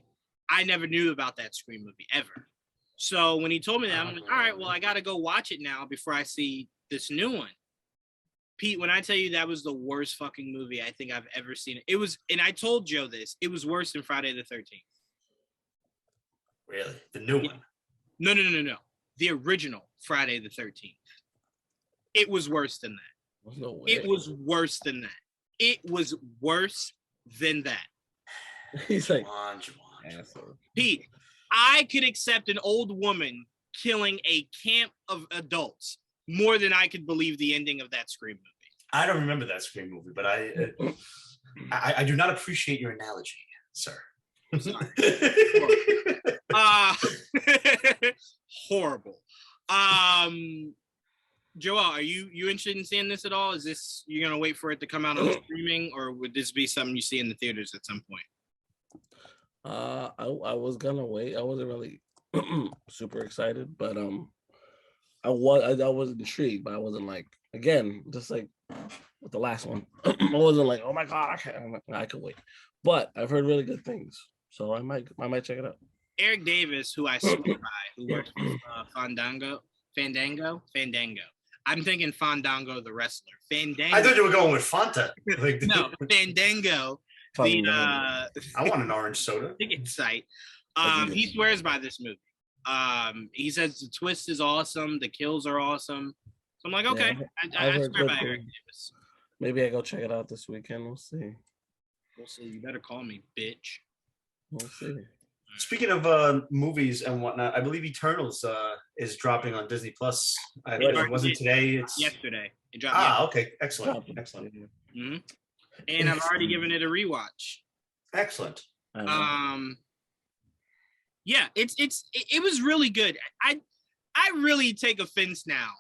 S2: I never knew about that Scream movie ever. So when he told me that, I'm like, all right, well, I got to go watch it now before I see this new one. Pete, when I tell you that was the worst fucking movie I think I've ever seen, it was, and I told Joe this, it was worse than Friday the 13th.
S3: Really? The new one?
S2: No. The original Friday the 13th. It was worse than that.
S4: No way.
S2: It was worse than that. It was worse than that.
S4: He's like,
S3: Juwaan.
S2: Pete, I could accept an old woman killing a camp of adults more than I could believe the ending of that Scream movie.
S3: I don't remember that Scream movie, but I do not appreciate your analogy, sir.
S2: I'm sorry. Horrible. Joel, are you interested in seeing this at all? Is this, you're gonna wait for it to come out on streaming, or would this be something you see in the theaters at some point?
S4: I was gonna wait. I wasn't really super excited, but I was intrigued, but I wasn't like, again, just like with the last one. I wasn't like, oh my god, I could wait. But I've heard really good things, so I might check it out.
S2: Eric Davis, who I swear by, who works with Fandango. I'm thinking Fandango the wrestler. Fandango.
S3: I thought you were going with Fanta. Like,
S2: no, Fandango.
S3: I want an orange soda.
S2: Ticket site. He swears by this movie. He says the twist is awesome, the kills are awesome. So I'm like, okay, yeah, I swear by Eric Davis.
S4: Maybe I go check it out this weekend. We'll see.
S2: We'll see. You better call me, bitch.
S4: We'll see.
S3: Speaking of movies and whatnot, I believe Eternals is dropping on Disney Plus. It wasn't today. It's
S2: yesterday. It dropped. Yesterday.
S3: Okay, excellent.
S2: Mm-hmm. And I've already given it a rewatch.
S3: Excellent.
S2: Yeah, it was really good. I really take offense now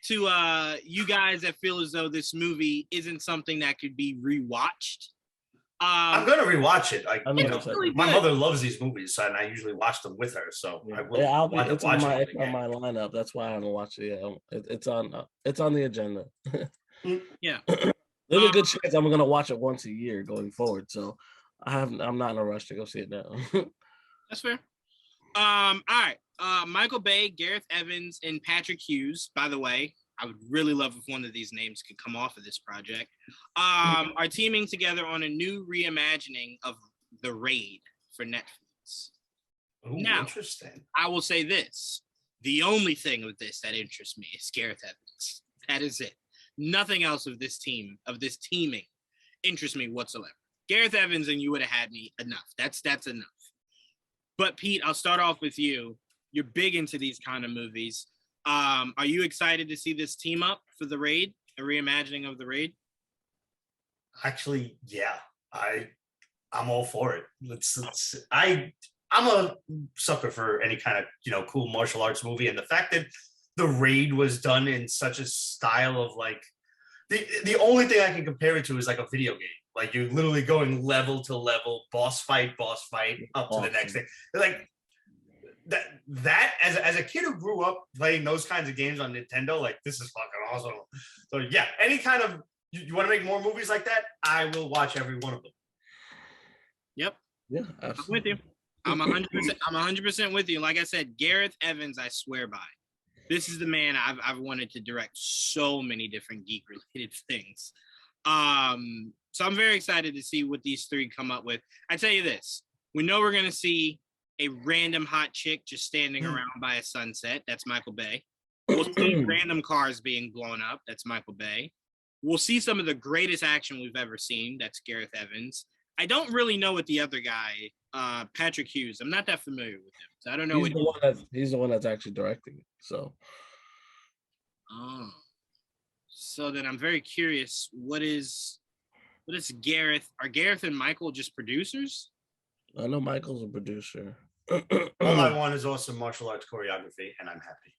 S2: to you guys that feel as though this movie isn't something that could be rewatched.
S3: I'm gonna rewatch it. Like,
S2: really
S3: my
S2: good.
S3: mother loves these movies, and I usually watch them with her. So I will.
S4: It's on my lineup. That's why I haven't watched it yet. It's on the agenda.
S2: Yeah,
S4: there's a good chance I'm gonna watch it once a year going forward. So I'm not in a rush to go see it now.
S2: That's fair. All right. Michael Bay, Gareth Evans, and Patrick Hughes. By the way, I would really love if one of these names could come off of this project. Are teaming together on a new reimagining of The Raid for Netflix.
S3: Ooh,
S2: now,
S3: interesting.
S2: I will say this: the only thing with this that interests me is Gareth Evans. That is it. Nothing else of this teaming, interests me whatsoever. Gareth Evans and you would have had me enough. That's enough. But Pete, I'll start off with you. You're big into these kind of movies. Are you excited to see this team up for The Raid, a reimagining of The Raid?
S3: Actually, yeah, I'm all for it. I'm a sucker for any kind of cool martial arts movie, and the fact that The Raid was done in such a style of like the only thing I can compare it to is like a video game. Like you're literally going level to level, boss fight, up to the next thing. Like that as a kid who grew up playing those kinds of games on Nintendo, like this is fucking awesome. So yeah, any kind of you want to make more movies like that, I will watch every one of them.
S2: Yep.
S4: Yeah, absolutely.
S2: I'm with you. I'm 100% with you. Like I said, Gareth Evans, I swear by. This is the man I've wanted to direct so many different geek related things. So I'm very excited to see what these three come up with. I tell you this, we know we're gonna see a random hot chick just standing around by a sunset. That's Michael Bay. We'll see random cars being blown up. That's Michael Bay. We'll see some of the greatest action we've ever seen. That's Gareth Evans. I don't really know what the other guy, Patrick Hughes. I'm not that familiar with him, so I don't know.
S4: He's the one that's actually directing it. So.
S2: Oh. So then I'm very curious. What is Gareth? Are Gareth and Michael just producers?
S4: I know Michael's a producer.
S3: All I want is awesome martial arts choreography, and I'm happy.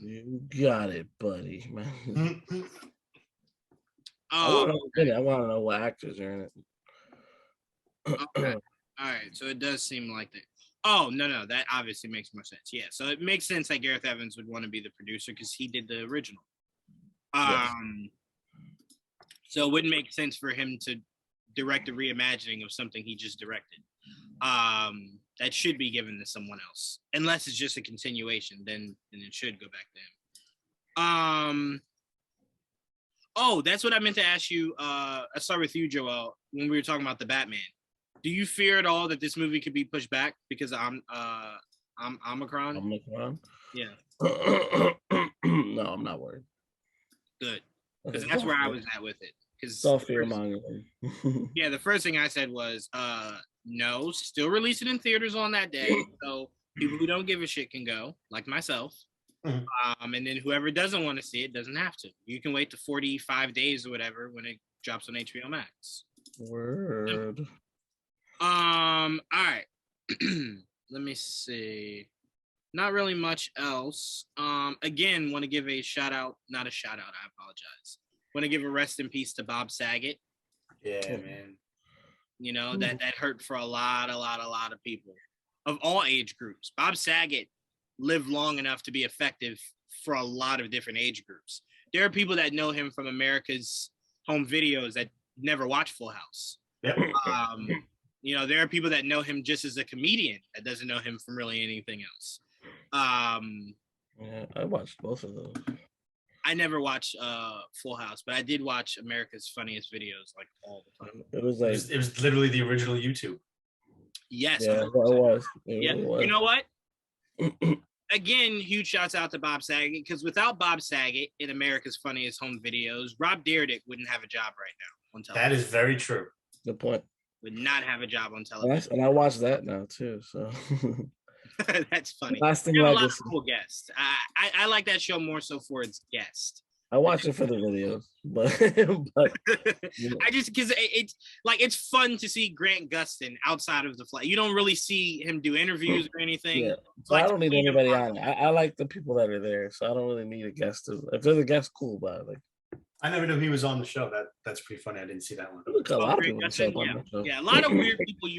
S4: You got it, buddy, man. I want to know what actors are in it.
S2: Okay. All right. So it does seem like that. Oh, no. That obviously makes more sense. Yeah. So it makes sense that Gareth Evans would want to be the producer because he did the original.
S4: Yes.
S2: So it wouldn't make sense for him to direct a reimagining of something he just directed. That should be given to someone else. Unless it's just a continuation, then it should go back to him. Oh, that's what I meant to ask you. I'll start with you, Joel, when we were talking about the Batman. Do you fear at all that this movie could be pushed back because I'm Omicron?
S4: Omicron?
S2: Yeah.
S4: No, I'm not worried.
S2: Good. Because that's where I was at with it.
S4: It's all fear-mongering.
S2: Yeah, the first thing I said was, no, still release it in theaters on that day. So people who don't give a shit can go, like myself. Mm-hmm. And then whoever doesn't want to see it doesn't have to. You can wait to 45 days or whatever when it drops on HBO Max.
S4: Word.
S2: All right. Let me see. Not really much else. Again, want to give a shout out. Not a shout out. I apologize. Want to give a rest in peace to Bob Saget.
S3: Yeah, man.
S2: You know, that hurt for a lot of people of all age groups. Bob Saget lived long enough to be effective for a lot of different age groups. There are people that know him from America's Home Videos that never watched Full House.
S3: Yep.
S2: You know, there are people that know him just as a comedian that doesn't know him from really anything else.
S4: Yeah, I watched both of those.
S2: I never watched Full House, but I did watch America's Funniest Videos like all the time.
S4: It was
S3: literally the original YouTube.
S2: Yes.
S4: Yeah, it was.
S2: Yeah.
S4: Was.
S2: You know what? Again, huge shouts out to Bob Saget, because without Bob Saget in America's Funniest Home Videos, Rob Dyrdek wouldn't have a job right now on television.
S3: That is very true.
S4: Good point.
S2: Would not have a job on television.
S4: And I watched that now too. So
S2: that's funny.
S4: Lasting
S2: a lot
S4: legacy.
S2: of cool guests. I like that show more so for its guest.
S4: I watch it for the videos, but
S2: I just because it's like it's fun to see Grant Gustin outside of the flight. You don't really see him do interviews or anything.
S4: yeah. So I don't need anybody on it. I like the people that are there, so I don't really need a guest. If there's a guest, cool, but like
S3: I never knew he was on the show. That's pretty funny. I didn't see that one.
S4: look, a lot of
S2: Grant
S4: people
S2: Gustin,
S4: on the show.
S2: yeah, a lot of weird people.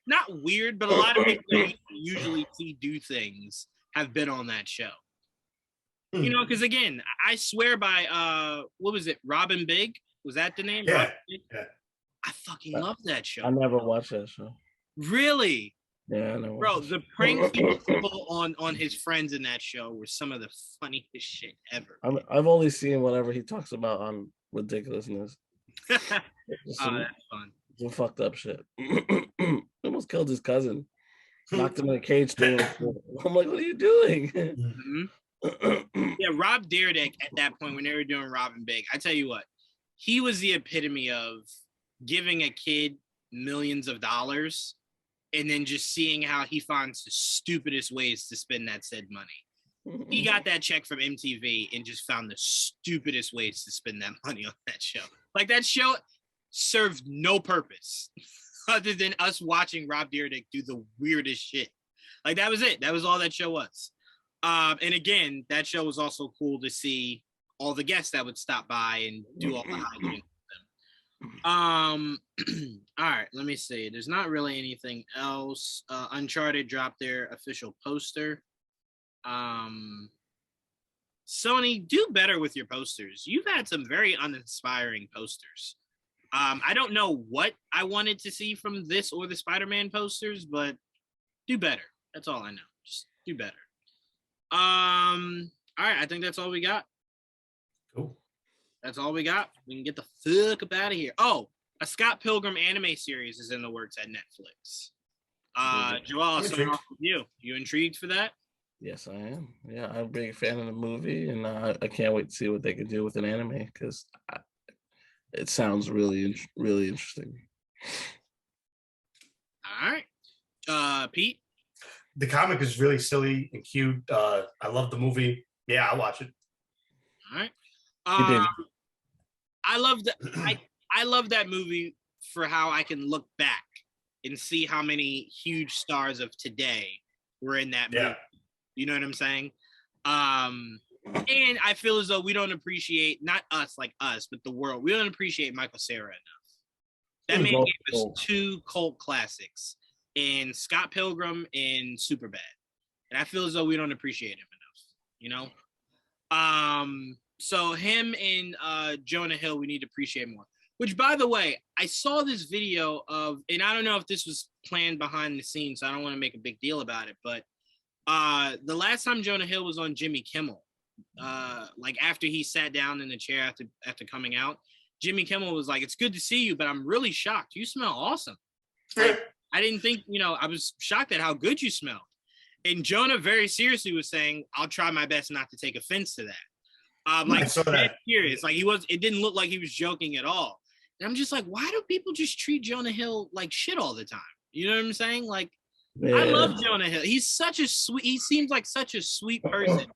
S2: Not weird, but a lot of people that you usually see do things have been on that show. You know, because again, I swear by what was it? Robin Big? Was that the name?
S3: Yeah.
S2: Yeah. I fucking love that show.
S4: I never watched that show.
S2: Really?
S4: Yeah, I never.
S2: Bro, the pranks he pulled on his friends in that show were some of the funniest shit ever.
S4: I've only seen whatever he talks about on ridiculousness.
S2: That's fun.
S4: Some fucked up shit. Almost killed his cousin. Knocked him in a cage. I'm like, what are you doing?
S2: Mm-hmm. Yeah, Rob Dyrdek at that point when they were doing Robin Big, I tell you what, he was the epitome of giving a kid millions of dollars and then just seeing how he finds the stupidest ways to spend that said money. He got that check from MTV and just found the stupidest ways to spend that money on that show. Like that show served no purpose other than us watching Rob Dyrdek do the weirdest shit. Like that was it. That was all that show was. And again, that show was also cool to see all the guests that would stop by and do all the hijinks with them. All right, let me see. There's not really anything else. Uncharted dropped their official poster. Sony, do better with your posters. You've had some very uninspiring posters. I don't know what I wanted to see from this or the Spider-Man posters, but do better. That's all I know. Just do better. All right, I think that's all we got.
S3: Cool.
S2: That's all we got. We can get the fuck up out of here. Oh, a Scott Pilgrim anime series is in the works at Netflix. Joel, I'll start off with you. You intrigued for that?
S4: Yes, I am. Yeah, I'm a big fan of the movie, and I can't wait to see what they can do with an anime because it sounds really, really interesting.
S2: All right, Pete.
S3: The comic is really silly and cute. I love the movie. Yeah, I'll watch it.
S2: All right. I love that. I love that movie for how I can look back and see how many huge stars of today were in that movie.
S3: Yeah.
S2: You know what I'm saying? And I feel as though we don't appreciate, not us like us, but the world. We don't appreciate Michael Cera enough. That man gave us two cult classics in Scott Pilgrim and Superbad. And I feel as though we don't appreciate him enough, you know? So him and Jonah Hill, we need to appreciate more. Which, by the way, I saw this video of, and I don't know if this was planned behind the scenes, so I don't want to make a big deal about it, but the last time Jonah Hill was on Jimmy Kimmel, like after he sat down in the chair after coming out, Jimmy Kimmel was like, "It's good to see you, but I'm really shocked. You smell awesome." Like, I didn't think, I was shocked at how good you smelled. And Jonah very seriously was saying, "I'll try my best not to take offense to that." Like, serious. Like it didn't look like he was joking at all. And I'm just like, why do people just treat Jonah Hill like shit all the time? You know what I'm saying? Like, yeah. I love Jonah Hill. He seems like such a sweet person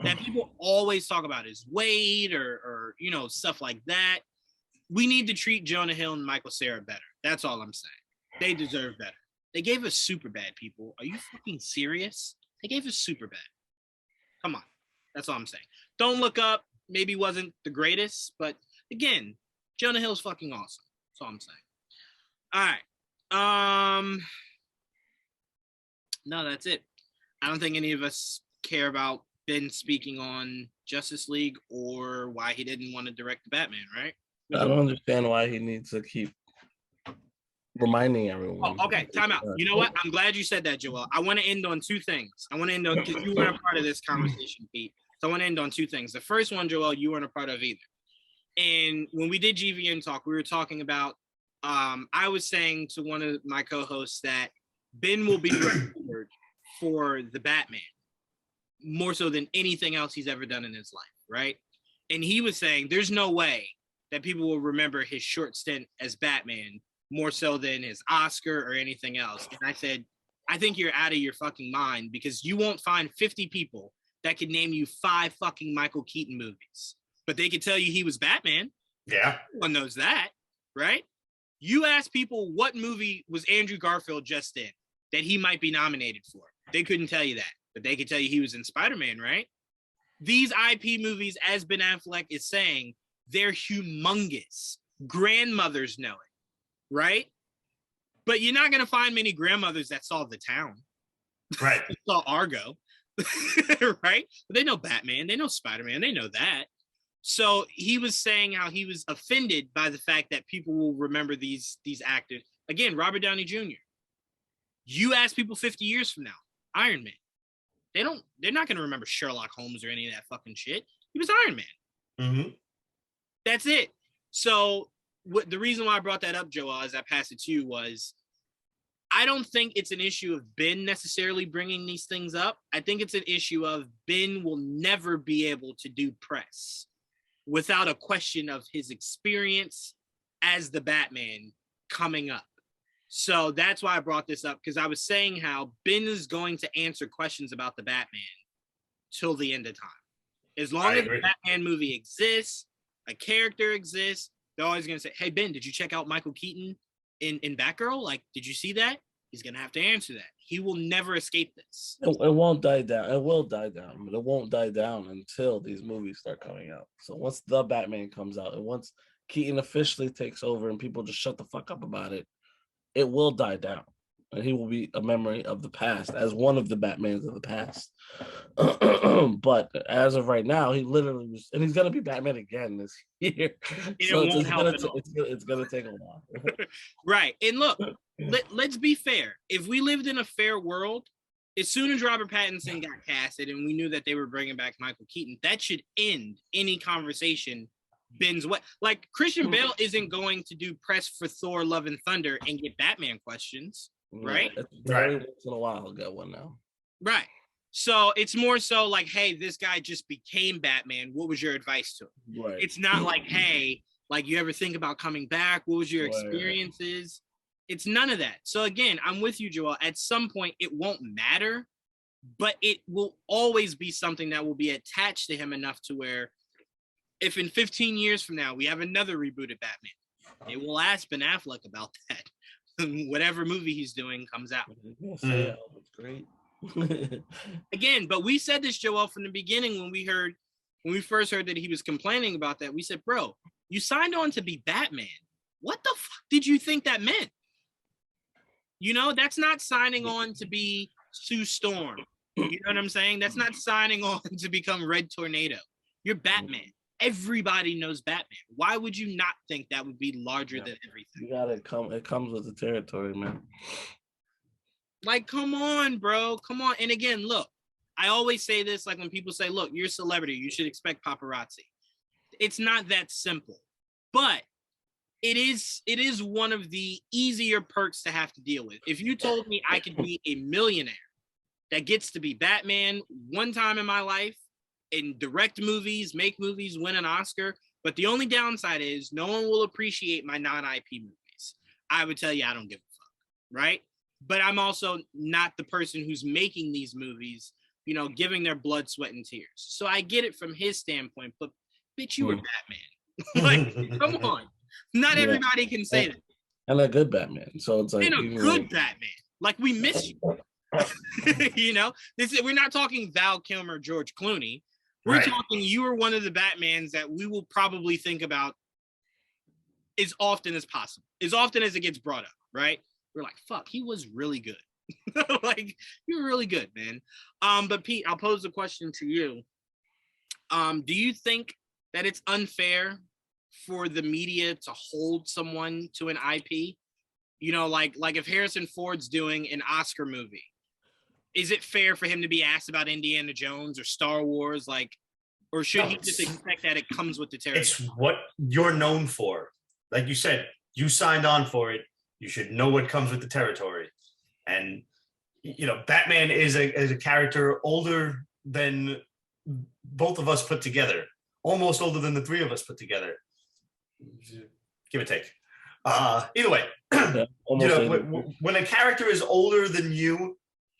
S2: that people always talk about his weight or stuff like that. We need to treat Jonah Hill and Michael Cera better. That's all I'm saying. They deserve better. They gave us Superbad, people. Are you fucking serious? They gave us Superbad. Come on. That's all I'm saying. Don't Look Up maybe wasn't the greatest, but again, Jonah Hill's fucking awesome. That's all I'm saying. All right. No, that's it. I don't think any of us care about Ben speaking on Justice League or why he didn't want to direct the Batman, right?
S4: I don't understand why he needs to keep reminding everyone.
S2: Oh, okay, time out. You know what? I'm glad you said that, Joel. I want to end on two things. I want to end on, because you weren't a part of this conversation, Pete. So I want to end on two things. The first one, Joel, you weren't a part of either. And when we did GVN Talk, we were talking about, I was saying to one of my co-hosts that Ben will be remembered for the Batman more so than anything else he's ever done in his life, right? And he was saying there's no way that people will remember his short stint as Batman more so than his Oscar or anything else. And I said, I think you're out of your fucking mind, because you won't find 50 people that could name you 5 fucking Michael Keaton movies. but they could tell you he was Batman.
S3: Yeah.
S2: Everyone knows that, right? You ask people what movie was Andrew Garfield just in that he might be nominated for. They couldn't tell you that, but they could tell you he was in Spider-Man, right? These IP movies, as Ben Affleck is saying, they're humongous. Grandmothers know it, right? But you're not going to find many grandmothers that saw The Town.
S3: Right.
S2: Saw Argo, right? But they know Batman. They know Spider-Man. They know that. So he was saying how he was offended by the fact that people will remember these actors. Again, Robert Downey Jr. You ask people 50 years from now, Iron Man. They're not going to remember Sherlock Holmes or any of that fucking shit. He was Iron Man.
S3: Mm-hmm.
S2: That's it. So the reason why I brought that up, Joel, as I passed it to you was I don't think it's an issue of Ben necessarily bringing these things up. I think it's an issue of Ben will never be able to do press without a question of his experience as the Batman coming up. So that's why I brought this up, because I was saying how Ben is going to answer questions about the Batman till the end of time. As long as the Batman movie exists, a character exists, they're always going to say, hey, Ben, did you check out Michael Keaton in Batgirl? Like, did you see that? He's going to have to answer that. He will never escape this.
S4: It won't die down. It will die down, but it won't die down until these movies start coming out. So once the Batman comes out and once Keaton officially takes over and people just shut the fuck up about it, it will die down. And he will be a memory of the past as one of the Batmans of the past. But as of right now, he literally was, and he's going to be Batman again this year. So it's going to take a while.
S2: Right. And look, let's be fair. If we lived in a fair world, as soon as Robert Pattinson got casted and we knew that they were bringing back Michael Keaton, that should end any conversation Ben's way. Like, Christian Bale isn't going to do press for Thor Love and Thunder and get Batman questions, right?
S4: Very once in a while I'll get one now.
S2: Right. So it's more so like, hey, this guy just became Batman. What was your advice to him?
S4: Right.
S2: It's not like, hey, like, you ever think about coming back? What was your experiences? It's none of that. So again, I'm with you, Joel. At some point, it won't matter, but it will always be something that will be attached to him enough to where if in 15 years from now we have another rebooted Batman, it will ask Ben Affleck about that. Whatever movie he's doing comes out.
S4: That's great.
S2: Again, but we said this, Joel, from the beginning when we first heard that he was complaining about that. We said, bro, you signed on to be Batman. What the fuck did you think that meant? You know, that's not signing on to be Sue Storm. You know what I'm saying? That's not signing on to become Red Tornado. You're Batman. Everybody knows Batman. Why would you not think that would be larger than everything?
S4: You gotta it comes with the territory, man.
S2: Like, come on, bro. Come on. And again, look, I always say this, like when people say, look, you're a celebrity, you should expect paparazzi. It's not that simple. But it is one of the easier perks to have to deal with. If you told me I could be a millionaire that gets to be Batman one time in my life, and direct movies, make movies, win an Oscar, but the only downside is no one will appreciate my non-IP movies, I would tell you I don't give a fuck, right? But I'm also not the person who's making these movies, you know, giving their blood, sweat, and tears. So I get it from his standpoint, but bitch, you were Batman. Like, come on. Not everybody can say that.
S4: And a good Batman. So it's like,
S2: and a good Batman. Like, we miss you. You know, we're not talking Val Kilmer, George Clooney. We're talking you were one of the Batmans that we will probably think about as often as possible, as often as it gets brought up, right? We're like, fuck, he was really good. Like, you were really good, man. But Pete, I'll pose the question to you. Do you think that it's unfair for the media to hold someone to an IP? You know, like if Harrison Ford's doing an Oscar movie, is it fair for him to be asked about Indiana Jones or Star Wars? Like, or should he just expect that it comes with the territory?
S3: It's what you're known for. Like you said, you signed on for it. You should know what comes with the territory. And, you know, Batman is a character older than both of us put together. Almost older than the three of us put together. Give or take. Either way, you know, when a character is older than you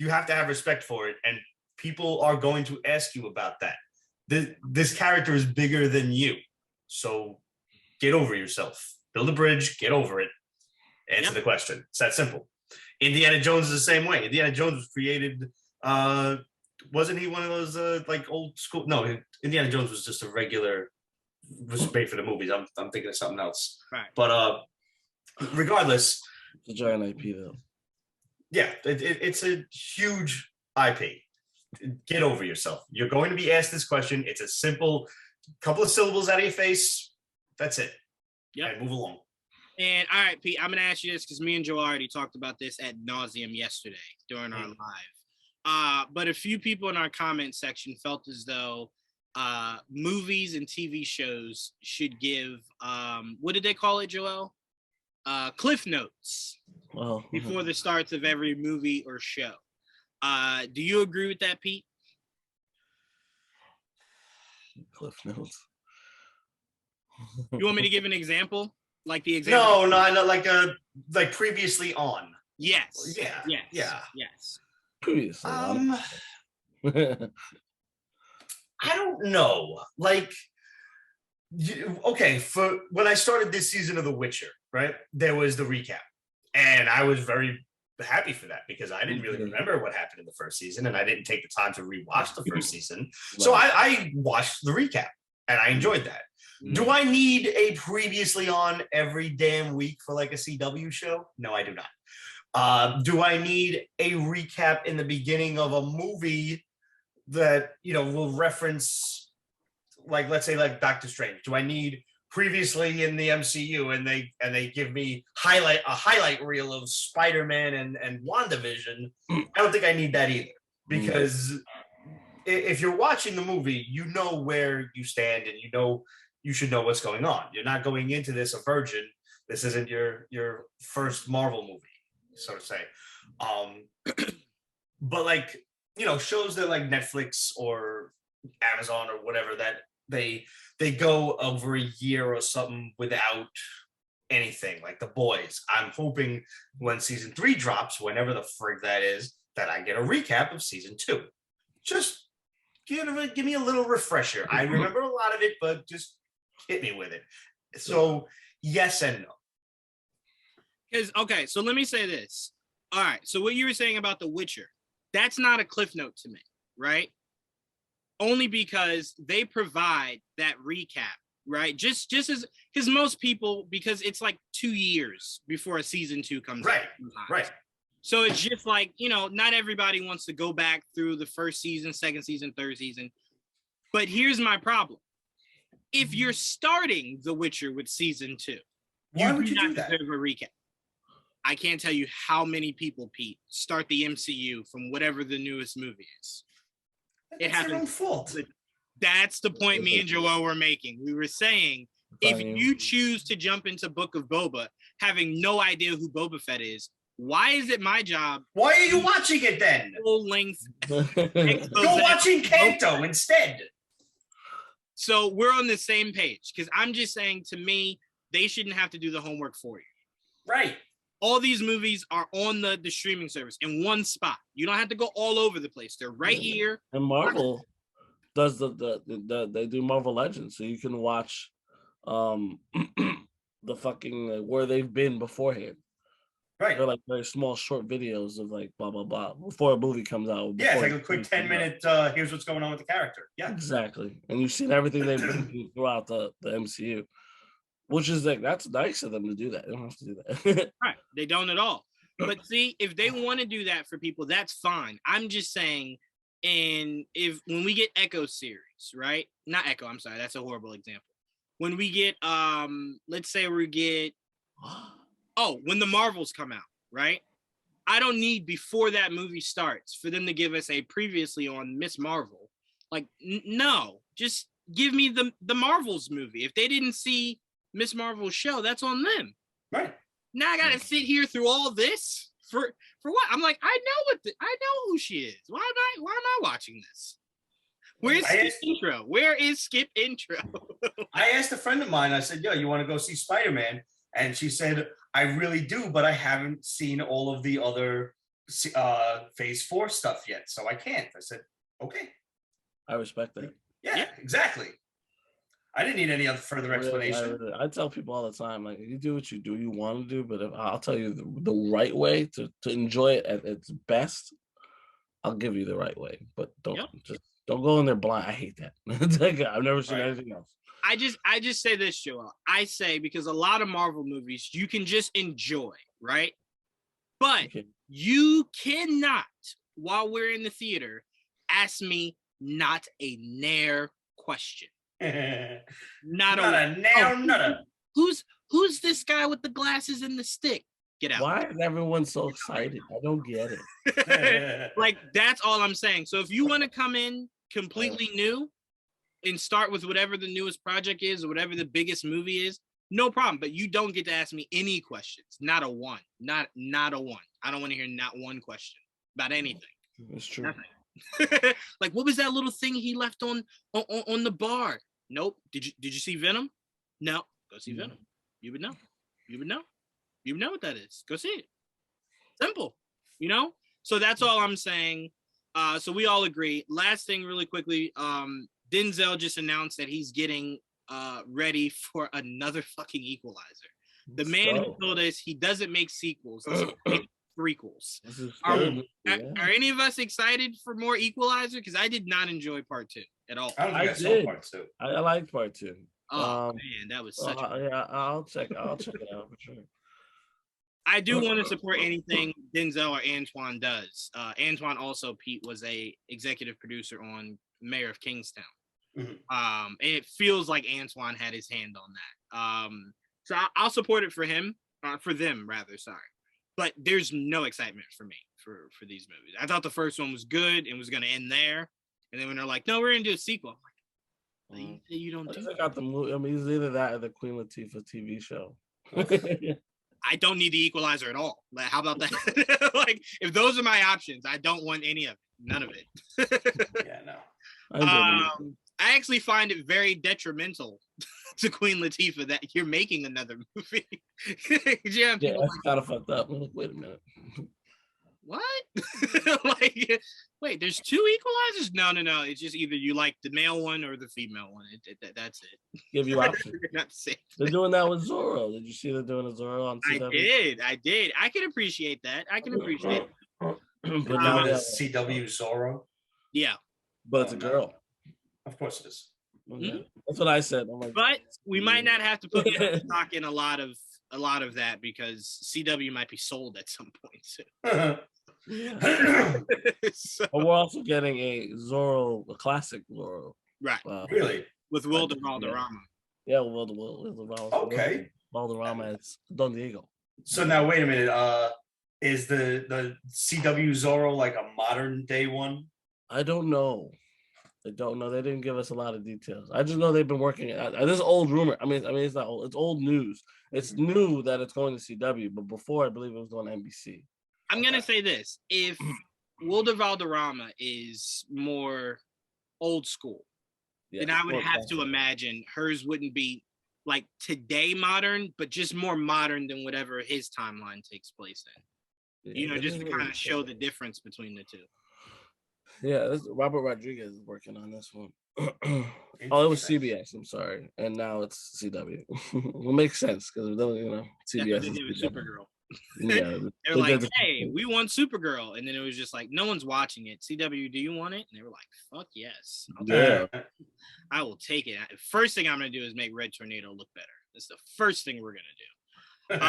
S3: have to have respect for it, and people are going to ask you about that. this character is bigger than you. So get over yourself. Build a bridge, get over it. Answer the question. It's that simple. Indiana Jones is the same way. Indiana Jones was created, wasn't he one of those like old school? No, Indiana Jones was just a regular, was made for the movies. I'm thinking of something else.
S2: Right.
S3: But regardless.
S4: It's a giant IP though.
S3: Yeah, it's a huge IP. Get over yourself. You're going to be asked this question. It's a simple couple of syllables out of your face. That's it.
S2: Yeah.
S3: And move along.
S2: And all right, Pete, I'm going to ask you this because me and Joe already talked about this ad nauseum yesterday during our live. But a few people in our comment section felt as though movies and TV shows should give, what did they call it, Joel? Cliff notes before the starts of every movie or show. Do you agree with that, Pete?
S4: Cliff notes.
S2: You want me to give an example? Like the example?
S3: No, like previously on.
S2: Yes.
S3: Yeah.
S4: Previously.
S3: I don't know. Like, okay, for when I started this season of The Witcher, right? There was the recap, and I was very happy for that because I didn't really remember what happened in the first season, and I didn't take the time to rewatch the first season. So I watched the recap, and I enjoyed that. Do I need a previously on every damn week for like a CW show? No, I do not. Do I need a recap in the beginning of a movie that, will reference, like, let's say like Doctor Strange? Do I need previously in the MCU and they give me a highlight reel of Spiderman and WandaVision? I don't think I need that either, because if you're watching the movie, you know where you stand and you should know what's going on. You're not going into this a virgin. This isn't your first Marvel movie, so to say. But like, shows that like Netflix or Amazon or whatever, that they go over a year or something without anything, like The Boys. I'm hoping when season 3 drops, whenever the frig that is, that I get a recap of season 2. Just give me a little refresher. I remember a lot of it, but just hit me with it. So yes and no.
S2: Okay, so let me say this. All right, so what you were saying about The Witcher, that's not a cliff note to me, right? Only because they provide that recap, right? Just as, because most people, because it's like 2 years before a season 2 comes out.
S3: Right.
S2: So it's just like, not everybody wants to go back through the first season, second season, third season. But here's my problem. If you're starting The Witcher with season 2,
S3: why would you do that?
S2: Deserve a recap. I can't tell you how many people, Pete, start the MCU from whatever the newest movie is. It happens. Their own fault. That's the point me and Joel were making. We were saying, if you choose to jump into Book of Boba, having no idea who Boba Fett is, why is it my job?
S3: Why are you watching it then?
S2: Full length.
S3: Go watching Kanto instead.
S2: So we're on the same page, because I'm just saying, to me, they shouldn't have to do the homework for you.
S3: Right.
S2: All these movies are on the streaming service in one spot. You don't have to go all over the place. They're right here.
S4: And Marvel does they do Marvel Legends, so you can watch the fucking where they've been beforehand.
S3: Right.
S4: They're like very small short videos of like blah blah blah before a movie comes out.
S3: Yeah, it's like a quick 10-minute here's what's going on with the character. Yeah.
S4: Exactly. And you've seen everything they've been through throughout the MCU. Which is like, that's nice of them to do that. They don't have to do that.
S2: Right. They don't at all. But see, if they want to do that for people, that's fine. I'm just saying, and when we get Echo series, right? Not Echo, I'm sorry, that's a horrible example. When we get let's say we get when the Marvels come out, right? I don't need, before that movie starts, for them to give us a previously on Miss Marvel. Like, no, just give me the Marvels movie. If they didn't see Miss Marvel's show, that's on them.
S3: Right.
S2: Now I gotta sit here through all this for what? I'm like, I know who she is. Why am I watching this? Where's Skip Intro? Where is Skip Intro?
S3: I asked a friend of mine, I said, yo, you want to go see Spider-Man? And she said, I really do, but I haven't seen all of the other Phase 4 stuff yet, so I can't. I said, okay.
S4: I respect that.
S3: Yeah, exactly. I didn't need any other further explanation.
S4: I tell people all the time, like, you do what you do, you want to do, but if I'll tell you the right way to enjoy it at its best, I'll give you the right way. But don't go in there blind. I hate that. It's like, I've never seen anything else.
S2: I just say this, Joel. I say, because a lot of Marvel movies you can just enjoy, right? But you cannot, while we're in the theater, ask me not a nair question. Not a nair. Who's this guy with the glasses and the stick? Get out.
S4: Why is everyone so excited? I don't get it.
S2: Like, that's all I'm saying. So if you want to come in completely new and start with whatever the newest project is or whatever the biggest movie is, no problem. But you don't get to ask me any questions. Not a one. Not a one. I don't want to hear not one question about anything.
S4: That's true.
S2: Nothing. Like, what was that little thing he left on the bar? Nope. Did you see Venom? No. Go see Venom. You would know. You would know what that is. Go see it. Simple. So that's all I'm saying. So we all agree. Last thing really quickly, Denzel just announced that he's getting ready for another fucking Equalizer. The man who told us he doesn't make sequels, he makes prequels. Are any of us excited for more Equalizer? Because I did not enjoy part 2 at all.
S3: I saw part 2.
S4: I liked part 2.
S2: Oh man, that was such.
S4: I'll check it out for sure.
S2: I do want to support anything Denzel or Antoine does. Antoine also, Pete, was a executive producer on Mayor of Kingstown. And it feels like Antoine had his hand on that. So I'll support it for him, for them rather. Sorry, but there's no excitement for me for these movies. I thought the first one was good and was going to end there, and then when they're like, "No, we're going to do a sequel," I'm like, "You don't do that."
S4: Got the movie. I mean, it's either that or the Queen Latifah TV show.
S2: I don't need the Equalizer at all. Like, how about that? Like, if those are my options, I don't want any of it. None of it.
S3: Yeah, no.
S2: I actually find it very detrimental to Queen Latifah that you're making another movie. Yeah,
S4: that's kind of fucked up. Wait a minute.
S2: What? Like, wait, there's 2 Equalizers? No. It's just either you like the male one or the female one. That's it.
S4: Give you options. They're doing that with Zorro. Did you see they're doing a Zorro on CW?
S2: I did. I can appreciate that.
S3: But now it's CW Zorro.
S2: Yeah.
S4: But it's a girl.
S3: Of course it is.
S4: Okay. That's what I said. I'm like,
S2: but we might not have to put stock in a lot of that because CW might be sold at some point soon.
S4: So, but we're also getting a Zorro, a classic Zorro.
S2: Right.
S3: Really?
S2: With Wilder Valderrama.
S4: Yeah, Wilder Valderrama.
S3: Okay.
S4: Valderrama as Don Diego.
S3: So now wait a minute. Is the CW Zorro like a modern day one?
S4: I don't know. They didn't give us a lot of details. I just know they've been working. This is old rumor. I mean, it's not old. It's old news. It's new that it's going to CW, but before I believe it was going to NBC.
S2: I'm gonna say this: if Wilder Valderrama is more old school, then I would have to imagine hers wouldn't be like today modern, but just more modern than whatever his timeline takes place in. Yeah, just to kind of show the difference between the two.
S4: Yeah, Robert Rodriguez is working on this one. Oh, it was CBS. I'm sorry, and now it's CW. It makes sense because CBS.
S2: They did with Supergirl.
S4: Yeah,
S2: they're like, "Hey, we want Supergirl," and then it was just like, "No one's watching it." CW, do you want it? And they were like, "Fuck yes, I will take it." First thing I'm gonna do is make Red Tornado look better. That's the first thing we're gonna do.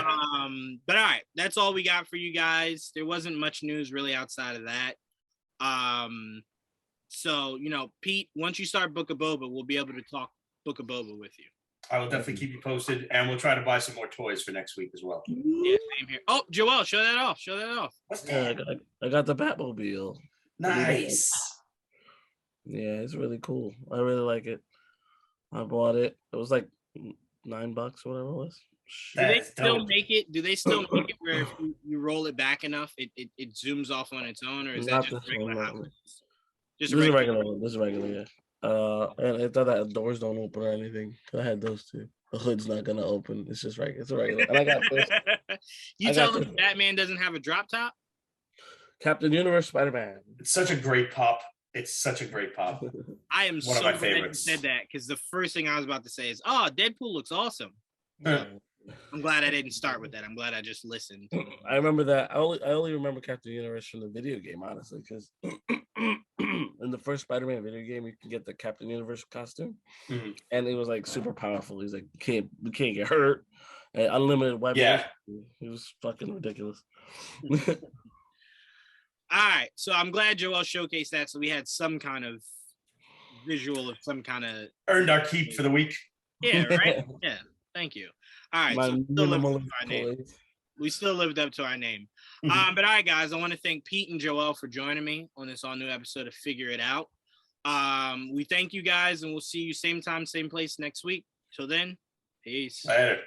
S2: But all right, that's all we got for you guys. There wasn't much news really outside of that. So Pete, once you start Book of Boba, we'll be able to talk Book of Boba with you.
S3: I will definitely keep you posted, and we'll try to buy some more toys for next week as well.
S2: Yeah, same here. Oh, Joel, show that off.
S3: What's that?
S4: I got the Batmobile.
S3: Nice.
S4: Yeah, it's really cool. I really like it. I bought it. It was like $9 or whatever it was.
S2: Do they still make it? Do they still make it where if you roll it back enough, it zooms off on its own, or is that just regular?
S4: Just regular. This is regular, yeah. And I thought that doors don't open or anything. I had those two. The hood's not gonna open. It's just it's a regular. And I got this.
S2: You tell them Batman doesn't have a drop top?
S4: Captain Universe, Spiderman.
S3: It's such a great pop. It's such a great pop.
S2: I am
S3: One
S2: so
S3: of my
S2: glad
S3: favorites.
S2: you said that because the first thing I was about to say is, "Oh, Deadpool looks awesome."
S3: Yeah.
S2: I'm glad I didn't start with that. I'm glad I just listened.
S4: I remember that. I only remember Captain Universe from the video game, honestly, because in the first Spider-Man video game, you can get the Captain Universe costume, and it was like super powerful. He's like, you can't get hurt, and unlimited weapons.
S3: Yeah.
S4: It was fucking ridiculous.
S2: All right, so I'm glad Joel showcased that, so we had some kind of visual of some kind of
S3: Earned our keep for the week.
S2: Yeah, right. Yeah, thank you. All right, so we still lived up to our name. But all right, guys, I want to thank Pete and Joel for joining me on this all new episode of Figure It Out. We thank you guys, and we'll see you same time, same place next week. Till then, peace.
S3: Later.